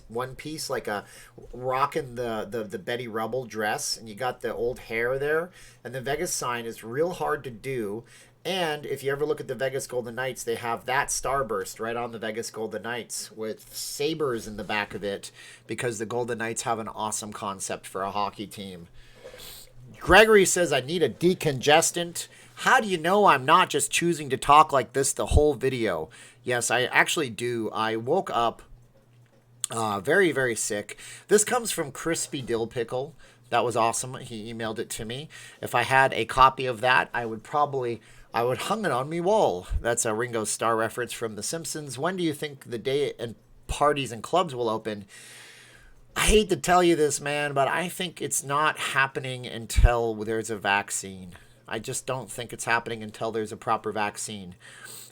one piece, like a rocking the Betty Rubble dress, and you got the old hair there. And the Vegas sign is real hard to do. And if you ever look at the Vegas Golden Knights, they have that starburst right on the Vegas Golden Knights with sabers in the back of it, because the Golden Knights have an awesome concept for a hockey team. Gregory says, I need a decongestant. How do you know I'm not just choosing to talk like this the whole video? Yes, I actually do. I woke up very, very sick. This comes from Crispy Dill Pickle. That was awesome. He emailed it to me. If I had a copy of that, I would hung it on me wall. That's a Ringo Starr reference from The Simpsons. When do you think the day and parties and clubs will open? I hate to tell you this, man, but I think it's not happening until there's a vaccine. I just don't think it's happening until there's a proper vaccine.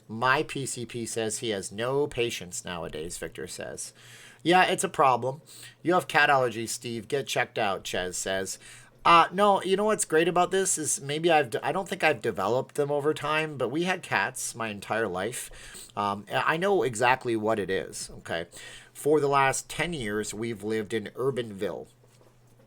My PCP says he has no patience nowadays, Victor says. Yeah, it's a problem. You have cat allergies, Steve. Get checked out, Ches says. No, you know what's great about this is maybe I don't think I've developed them over time, but we had cats my entire life. I know exactly what it is, okay? For the last 10 years, we've lived in Urbanville.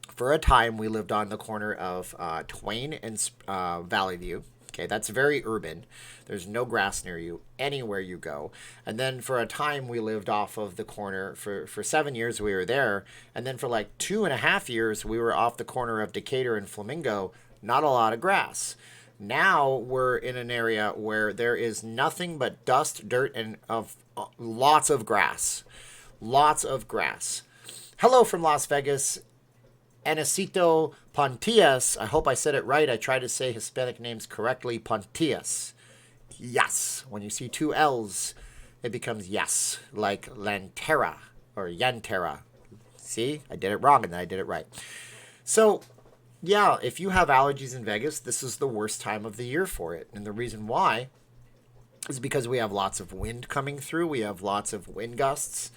For a time, we lived on the corner of Twain and Valley View. Okay, that's very urban. There's no grass near you anywhere you go. And then for a time, we lived off of the corner. For 7 years, we were there. And then for like 2.5 years, we were off the corner of Decatur and Flamingo. Not a lot of grass. Now we're in an area where there is nothing but dust, dirt, and lots of grass. Lots of grass. Hello from Las Vegas. Anacito Pontias. I hope I said it right. I try to say Hispanic names correctly. Pontias. Yes. When you see 2 L's, it becomes yes. Like Lantera or Yantera. See? I did it wrong and then I did it right. So, yeah, if you have allergies in Vegas, this is the worst time of the year for it. And the reason why is because we have lots of wind coming through. We have lots of wind gusts.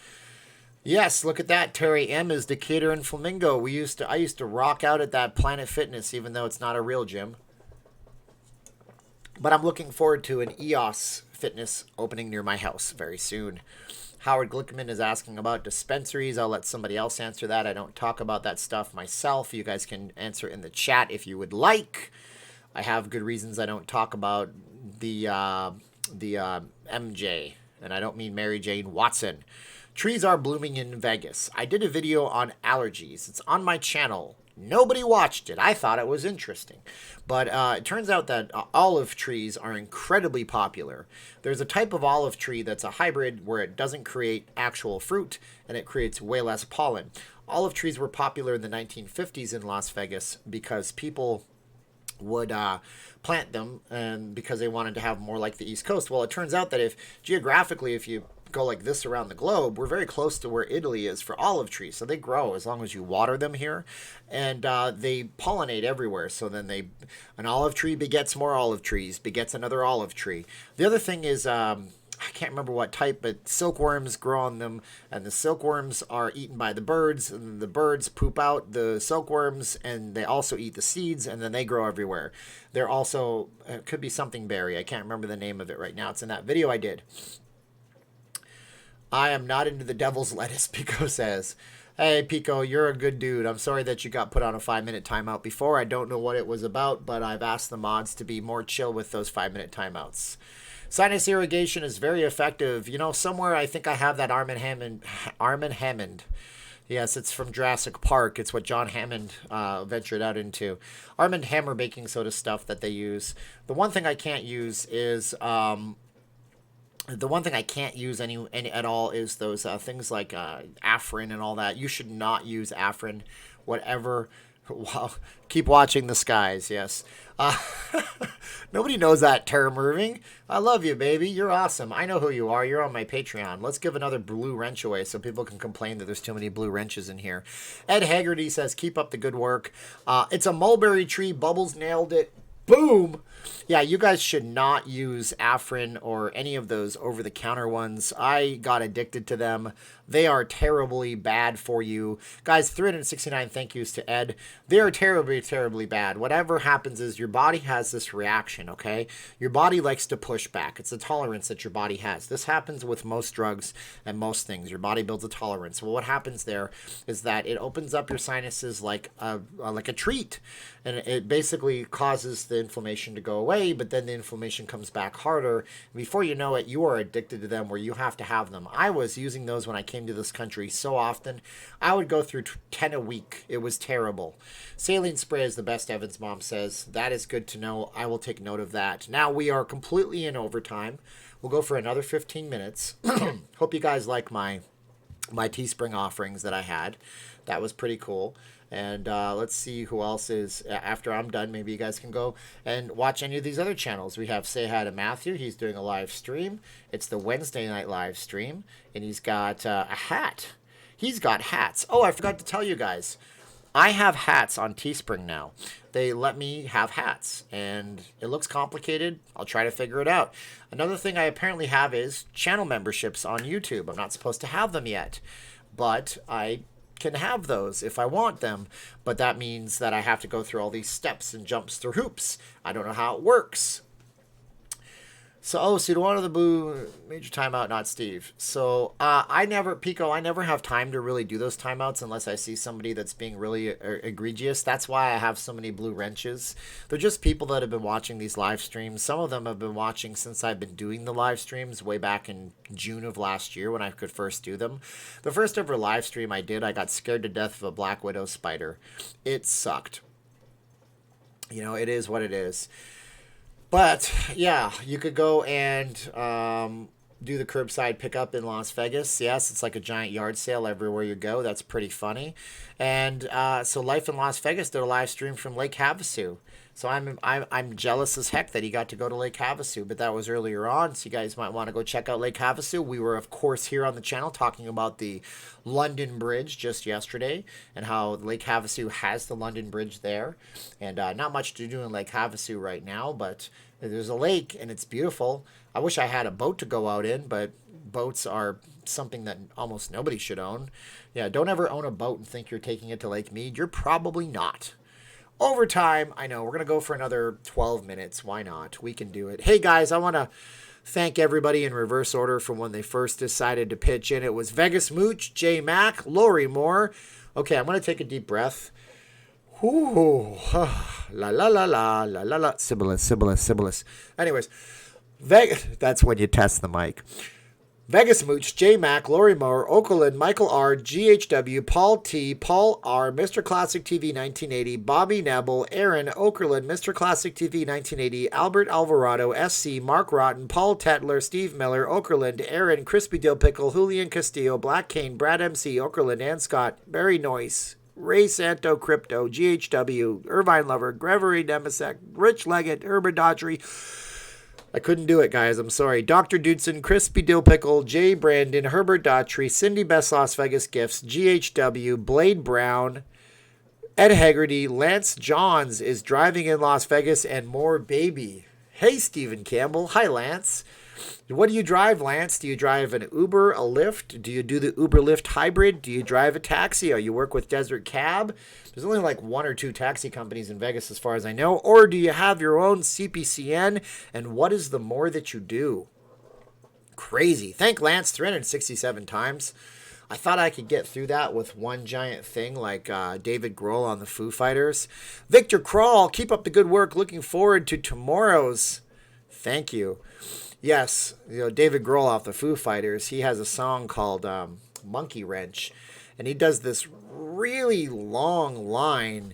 Yes, look at that. Terry M is Decatur and Flamingo. I used to rock out at that Planet Fitness, even though it's not a real gym. But I'm looking forward to an EOS Fitness opening near my house very soon. Howard Glickman is asking about dispensaries. I'll let somebody else answer that. I don't talk about that stuff myself. You guys can answer in the chat if you would like. I have good reasons I don't talk about the MJ, and I don't mean Mary Jane Watson. Trees are blooming in Vegas. I did a video on allergies. It's on my channel. Nobody watched it. I thought it was interesting. But it turns out that olive trees are incredibly popular. There's a type of olive tree that's a hybrid where it doesn't create actual fruit and it creates way less pollen. Olive trees were popular in the 1950s in Las Vegas because people would plant them and because they wanted to have more like the East Coast. Well, it turns out that if geographically, if you go like this around the globe, we're very close to where Italy is for olive trees. So they grow as long as you water them here, and they pollinate everywhere. So then an olive tree begets more olive trees, begets another olive tree. The other thing is, I can't remember what type, but silkworms grow on them, and the silkworms are eaten by the birds, and the birds poop out the silkworms, and they also eat the seeds, and then they grow everywhere. They're also, it could be something berry. I can't remember the name of it right now. It's in that video I did. I am not into the devil's lettuce, Pico says. Hey, Pico, you're a good dude. I'm sorry that you got put on a 5-minute timeout before. I don't know what it was about, but I've asked the mods to be more chill with those 5-minute timeouts. Sinus irrigation is very effective. You know, somewhere I think I have that Arm and Hammond. Yes, it's from Jurassic Park. It's what John Hammond ventured out into. Arm and Hammer baking soda stuff that they use. The one thing I can't use is... the one thing I can't use any at all is those things like Afrin and all that. You should not use Afrin, whatever. Well, keep watching the skies, yes. Nobody knows that term, Irving. I love you, baby. You're awesome. I know who you are. You're on my Patreon. Let's give another blue wrench away so people can complain that there's too many blue wrenches in here. Ed Haggerty says, keep up the good work. It's a mulberry tree. Bubbles nailed it. Boom. Yeah, you guys should not use Afrin or any of those over-the-counter ones. I got addicted to them. They are terribly bad for you. Guys, 369 thank yous to Ed. They are terribly, terribly bad. Whatever happens is your body has this reaction, okay? Your body likes to push back. It's a tolerance that your body has. This happens with most drugs and most things. Your body builds a tolerance. Well, what happens there is that it opens up your sinuses like a treat. And it basically causes the inflammation to go away, but then the inflammation comes back harder. Before you know it, you are addicted to them where you have to have them. I was using those when I came to this country so often. I would go through 10 a week. It was terrible. Saline spray is the best, Evan's mom says. That is good to know. I will take note of that. Now we are completely in overtime. We'll go for another 15 minutes. Hope you guys like my Teespring offerings that I had. That was pretty cool. And let's see who else is. After I'm done, maybe you guys can go and watch any of these other channels. We have Say Hi to Matthew. He's doing a live stream. It's the Wednesday night live stream. And he's got a hat. He's got hats. Oh, I forgot to tell you guys. I have hats on Teespring now. They let me have hats. And it looks complicated. I'll try to figure it out. Another thing I apparently have is channel memberships on YouTube. I'm not supposed to have them yet. But I can have those if I want them, but that means that I have to go through all these steps and jumps through hoops. I don't know how it works. So, so you don't want the blue major timeout, not Steve. So, I never have time to really do those timeouts unless I see somebody that's being really egregious. That's why I have so many blue wrenches. They're just people that have been watching these live streams. Some of them have been watching since I've been doing the live streams way back in June of last year when I could first do them. The first ever live stream I did, I got scared to death of a black widow spider. It sucked. You know, it is what it is. But, yeah, you could go and do the curbside pickup in Las Vegas. Yes, it's like a giant yard sale everywhere you go. That's pretty funny. And so Life in Las Vegas did a live stream from Lake Havasu. So I'm jealous as heck that he got to go to Lake Havasu, but that was earlier on, so you guys might want to go check out Lake Havasu. We were, of course, here on the channel talking about the London Bridge just yesterday and how Lake Havasu has the London Bridge there. And not much to do in Lake Havasu right now, but there's a lake and it's beautiful. I wish I had a boat to go out in, but boats are something that almost nobody should own. Yeah, don't ever own a boat and think you're taking it to Lake Mead. You're probably not. overtime. I know we're going to go for another 12 minutes. Why not? We can do it. Hey, guys, I want to thank everybody in reverse order from when they first decided to pitch in. It was Vegas Mooch, J Mac, Lori Moore. Okay, I'm going to take a deep breath. Ooh, la la la la la la la. Sibilus. Anyways, that's when you test the mic. Vegas Mooch, J Mac, Lori Moore, Oakland, Michael R, GHW, Paul T, Paul R, Mr. Classic TV 1980, Bobby Nebel, Aaron, Oakland, Mr. Classic TV 1980, Albert Alvarado, SC, Mark Rotten, Paul Tetler, Steve Miller, Oakland, Aaron, Crispy Dill Pickle, Julian Castillo, Black Cane, Brad MC, Oakland, Ann Scott, Barry Noyce, Ray Santo Crypto, GHW, Irvine Lover, Gregory Demasek, Rich Leggett, Herbert Daughtry. I couldn't do it, guys. I'm sorry. Dr. Dudson, Crispy Dill Pickle, Jay Brandon, Herbert Daughtry, Cindy Best Las Vegas Gifts, GHW, Blade Brown, Ed Haggerty, Lance Johns is driving in Las Vegas, and more baby. Hey, Stephen Campbell. Hi, Lance. What do you drive, Lance? Do you drive an Uber, a Lyft? Do you do the Uber Lyft hybrid? Do you drive a taxi? Or you work with Desert Cab? There's only like 1 or 2 taxi companies in Vegas as far as I know. Or do you have your own CPCN? And what is the more that you do? Crazy. Thank Lance 367 times. I thought I could get through that with one giant thing like David Grohl on the Foo Fighters. Victor Crawl, keep up the good work. Looking forward to tomorrow's. Thank you. Yes, David Grohl off the Foo Fighters, he has a song called Monkey Wrench, and he does this really long line.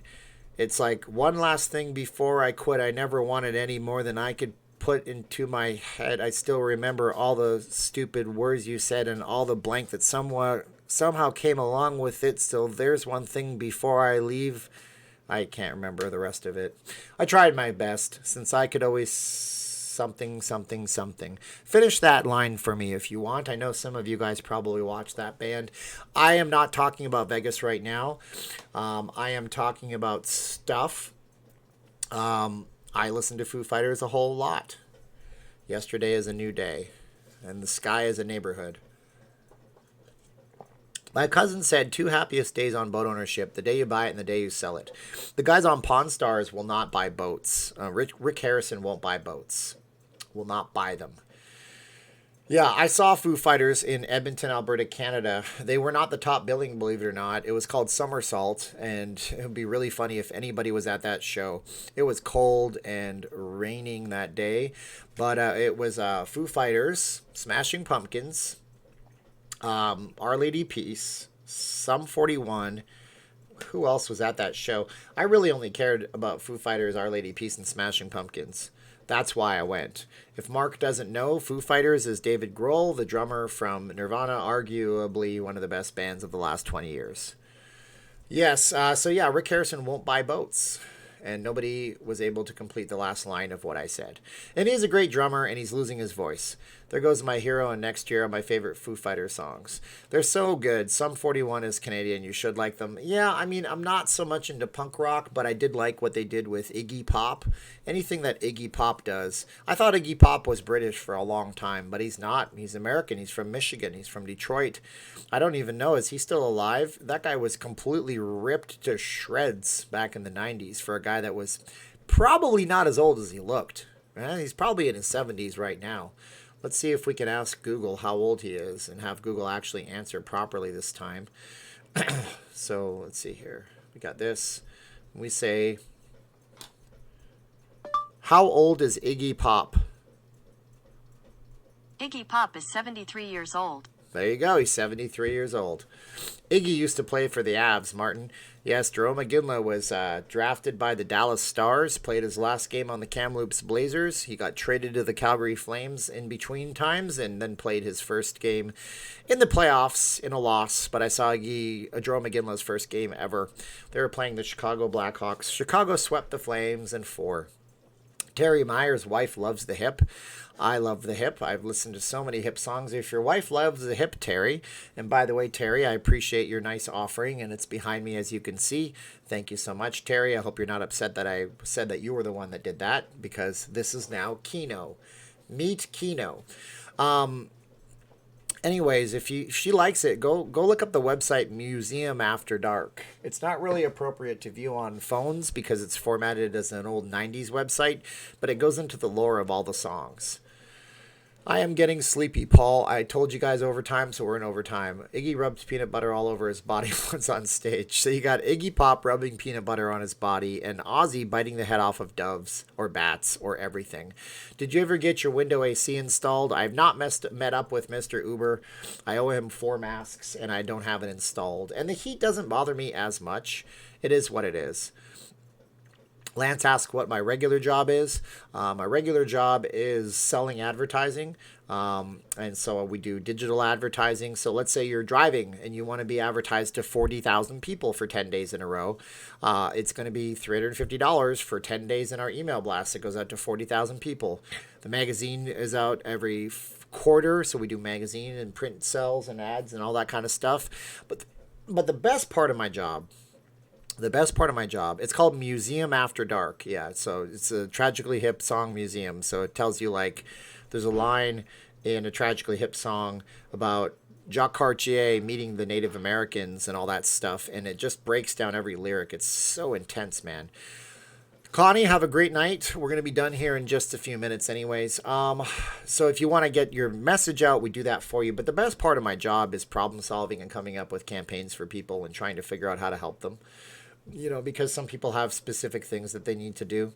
It's like, one last thing before I quit, I never wanted any more than I could put into my head. I still remember all the stupid words you said and all the blank that somehow came along with it. Still, there's one thing before I leave. I can't remember the rest of it. I tried my best, since I could always something. Finish that line for me if you want. I know some of you guys probably watch that band. I am not talking about Vegas right now. I am talking about stuff. I listen to Foo Fighters a whole lot. Yesterday is a new day, and the sky is a neighborhood. My cousin said 2 happiest days on boat ownership, the day you buy it and the day you sell it. The guys on Pawn Stars will not buy boats. Rick Harrison won't buy boats. Will not buy them. Yeah, I saw Foo Fighters in Edmonton, Alberta, Canada. They were not the top billing, believe it or not. It was called Somersault, and it would be really funny if anybody was at that show. It was cold and raining that day, but it was Foo Fighters, Smashing Pumpkins, Our Lady Peace, Sum 41. Who else was at that show? I really only cared about Foo Fighters, Our Lady Peace, and Smashing Pumpkins. That's why I went. If Mark doesn't know, Foo Fighters is David Grohl, the drummer from Nirvana, arguably one of the best bands of the last 20 years. Yes, so yeah, Rick Harrison won't buy boats. And nobody was able to complete the last line of what I said. And he's a great drummer, and he's losing his voice. There goes my hero, and next year are my favorite Foo Fighters songs. They're so good. Sum 41 is Canadian. You should like them. Yeah, I mean, I'm not so much into punk rock, but I did like what they did with Iggy Pop. Anything that Iggy Pop does. I thought Iggy Pop was British for a long time, but he's not. He's American. He's from Michigan. He's from Detroit. I don't even know. Is he still alive? That guy was completely ripped to shreds back in the 90s for a guy that was probably not as old as he looked. He's probably in his 70s right now. Let's see if we can ask Google how old he is and have Google actually answer properly this time. So let's see here. We got this. We say, how old is Iggy Pop? Iggy Pop is 73 years old. There you go. He's 73 years old. Iggy used to play for the Avs, Martin. Yes, Jerome McGinley was drafted by the Dallas Stars, played his last game on the Kamloops Blazers. He got traded to the Calgary Flames in between times and then played his first game in the playoffs in a loss. But I saw Jerome McGinley's first game ever. They were playing the Chicago Blackhawks. Chicago swept the Flames in 4. Terry Meyer's wife loves the hip. I love the hip. I've listened to so many hip songs. If your wife loves the hip, Terry, and by the way, Terry, I appreciate your nice offering, and it's behind me as you can see. Thank you so much, Terry. I hope you're not upset that I said that you were the one that did that, because this is now Kino. Meet Kino. Anyways, if she likes it, go look up the website Museum After Dark. It's not really appropriate to view on phones because it's formatted as an old 90s website, but it goes into the lore of all the songs. I am getting sleepy, Paul. I told you guys overtime, so we're in overtime. Iggy rubs peanut butter all over his body once on stage. So you got Iggy Pop rubbing peanut butter on his body and Ozzy biting the head off of doves or bats or everything. Did you ever get your window AC installed? I've not met up with Mr. Uber. I owe him 4 masks and I don't have it installed. And the heat doesn't bother me as much. It is what it is. Lance asked what my regular job is. My regular job is selling advertising. And so we do digital advertising. So let's say you're driving and you want to be advertised to 40,000 people for 10 days in a row. It's going to be $350 for 10 days in our email blast. It goes out to 40,000 people. The magazine is out every quarter. So we do magazine and print sales and ads and all that kind of stuff. But the best part of my job, it's called Museum After Dark. Yeah, so it's a Tragically Hip song museum. So it tells you, like, there's a line in a Tragically Hip song about Jacques Cartier meeting the Native Americans and all that stuff, and it just breaks down every lyric. It's so intense, man. Connie, have a great night. We're going to be done here in just a few minutes anyways. So if you want to get your message out, we do that for you. But the best part of my job is problem solving and coming up with campaigns for people and trying to figure out how to help them. You know, because some people have specific things that they need to do.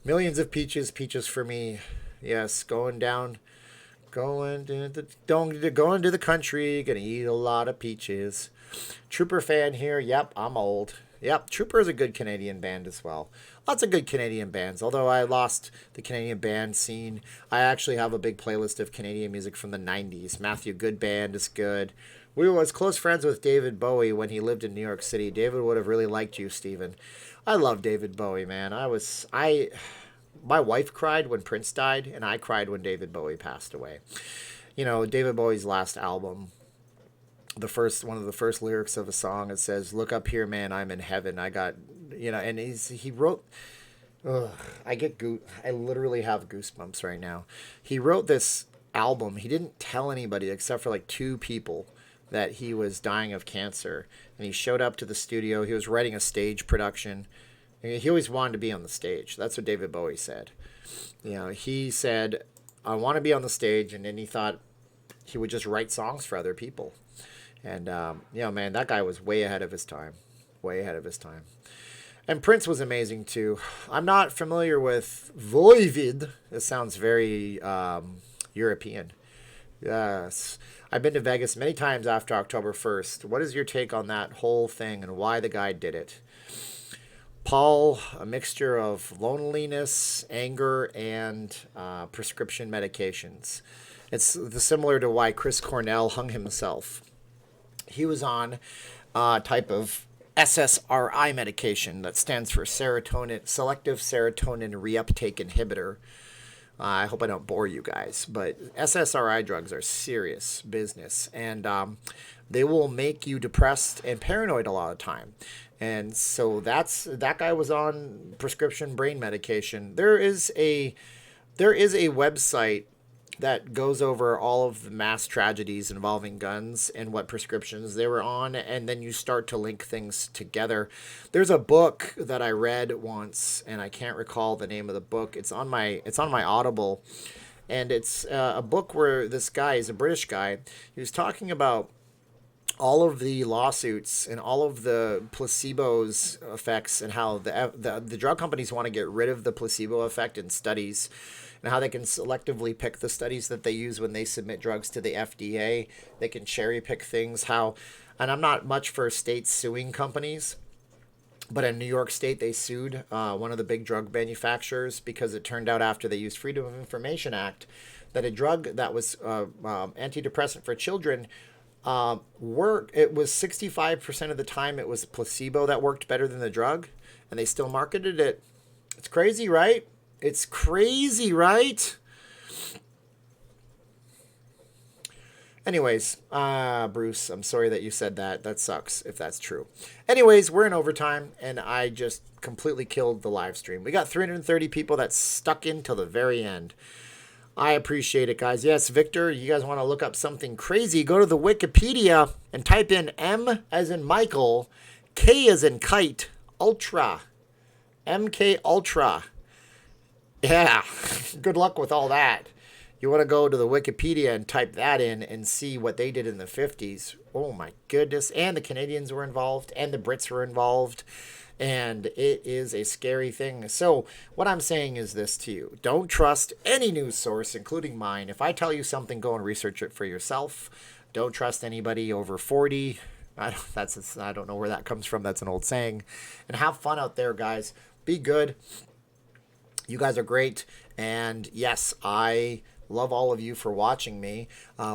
Millions of peaches for me. Yes, going to the country, gonna eat a lot of peaches. Trooper fan here. Yep, I'm old. Yep, Trooper is a good Canadian band as well. Lots of good Canadian bands. Although I lost the Canadian band scene, I actually have a big playlist of Canadian music from the 90s. Matthew Good Band is good. We were as close friends with David Bowie when he lived in New York City. David would have really liked you, Steven. I love David Bowie, man. My wife cried when Prince died, and I cried when David Bowie passed away. You know, David Bowie's last album, one of the first lyrics of a song, it says, "Look up here, man, I'm in heaven." I got, and he wrote, I literally have goosebumps right now. He wrote this album. He didn't tell anybody except for like 2 people that he was dying of cancer, and he showed up to the studio. He was writing a stage production. He always wanted to be on the stage. That's what David Bowie said. He said, "I want to be on the stage," and then he thought he would just write songs for other people. And man, that guy was way ahead of his time. And Prince was amazing too. I'm not familiar with Voivod. It sounds very European. Yes. I've been to Vegas many times after October 1st. What is your take on that whole thing and why the guy did it? Paul, a mixture of loneliness, anger, and prescription medications. It's similar to why Chris Cornell hung himself. He was on a type of SSRI medication that stands for selective serotonin reuptake inhibitor. I hope I don't bore you guys, but SSRI drugs are serious business, and they will make you depressed and paranoid a lot of time. And so that guy was on prescription brain medication. There is a website that goes over all of the mass tragedies involving guns and what prescriptions they were on, and then you start to link things together. There's a book that I read once, and I can't recall the name of the book. It's on my Audible, and it's a book where this guy is a British guy. He was talking about all of the lawsuits and all of the placebos effects and how the drug companies want to get rid of the placebo effect in studies, and how they can selectively pick the studies that they use when they submit drugs to the FDA. They can cherry pick things. And I'm not much for states suing companies, but in New York State, they sued one of the big drug manufacturers because it turned out after they used Freedom of Information Act that a drug that was antidepressant for children it was 65% of the time it was a placebo that worked better than the drug, and they still marketed it. It's crazy, right? Anyways, Bruce, I'm sorry that you said that. That sucks if that's true. Anyways, we're in overtime, and I just completely killed the live stream. We got 330 people that stuck in till the very end. I appreciate it, guys. Yes, Victor, you guys want to look up something crazy, go to the Wikipedia and type in M as in Michael, K as in kite, ultra. MK Ultra. Yeah, good luck with all that. You want to go to the Wikipedia and type that in and see what they did in the 50s. Oh my goodness. And the Canadians were involved and the Brits were involved. And it is a scary thing. So what I'm saying is this to you. Don't trust any news source, including mine. If I tell you something, go and research it for yourself. Don't trust anybody over 40. I don't know where that comes from. That's an old saying. And have fun out there, guys. Be good. You guys are great. And yes, I love all of you for watching me.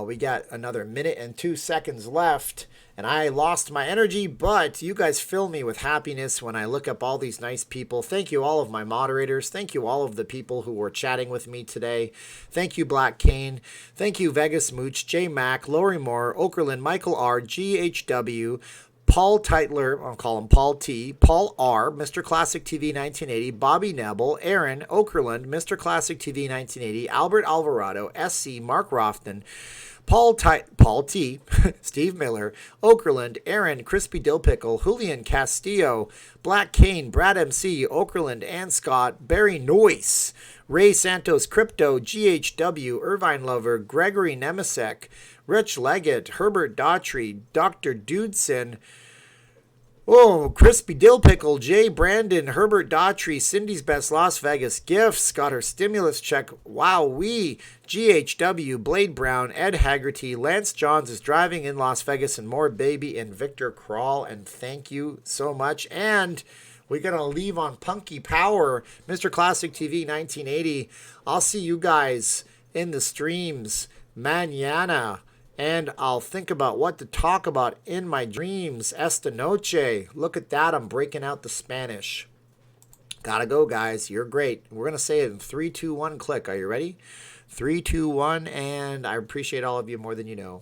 We got another minute and 2 seconds left. And I lost my energy, but you guys fill me with happiness when I look up all these nice people. Thank you, all of my moderators. Thank you, all of the people who were chatting with me today. Thank you, Black Kane. Thank you, Vegas Mooch, J Mac, Lori Moore, Okerlund, Michael R, GHW, Paul Teitler, I'll call him Paul T, Paul R, Mr. Classic TV 1980, Bobby Nebel, Aaron, Okerlund, Mr. Classic TV 1980, Albert Alvarado, SC, Mark Rofton, Paul T, Steve Miller, Okerlund, Aaron, Crispy Dill Pickle, Julian Castillo, Black Kane, Brad MC, Okerlund, and Scott, Barry Noyce, Ray Santos, Crypto, GHW, Irvine Lover, Gregory Nemisek, Rich Leggett, Herbert Daughtry, Dr. Dudson, Crispy Dill Pickle, Jay Brandon, Herbert Daughtry, Cindy's Best Las Vegas Gifts, got her stimulus check, Wowee, GHW, Blade Brown, Ed Haggerty, Lance Johns is driving in Las Vegas, and more baby, and Victor Crawl, and thank you so much. And we're going to leave on Punky Power, Mr. Classic TV 1980. I'll see you guys in the streams mañana. And I'll think about what to talk about in my dreams. Esta noche. Look at that. I'm breaking out the Spanish. Gotta go, guys. You're great. We're going to say it in 3, 2, 1, click. Are you ready? 3, 2, 1. And I appreciate all of you more than you know.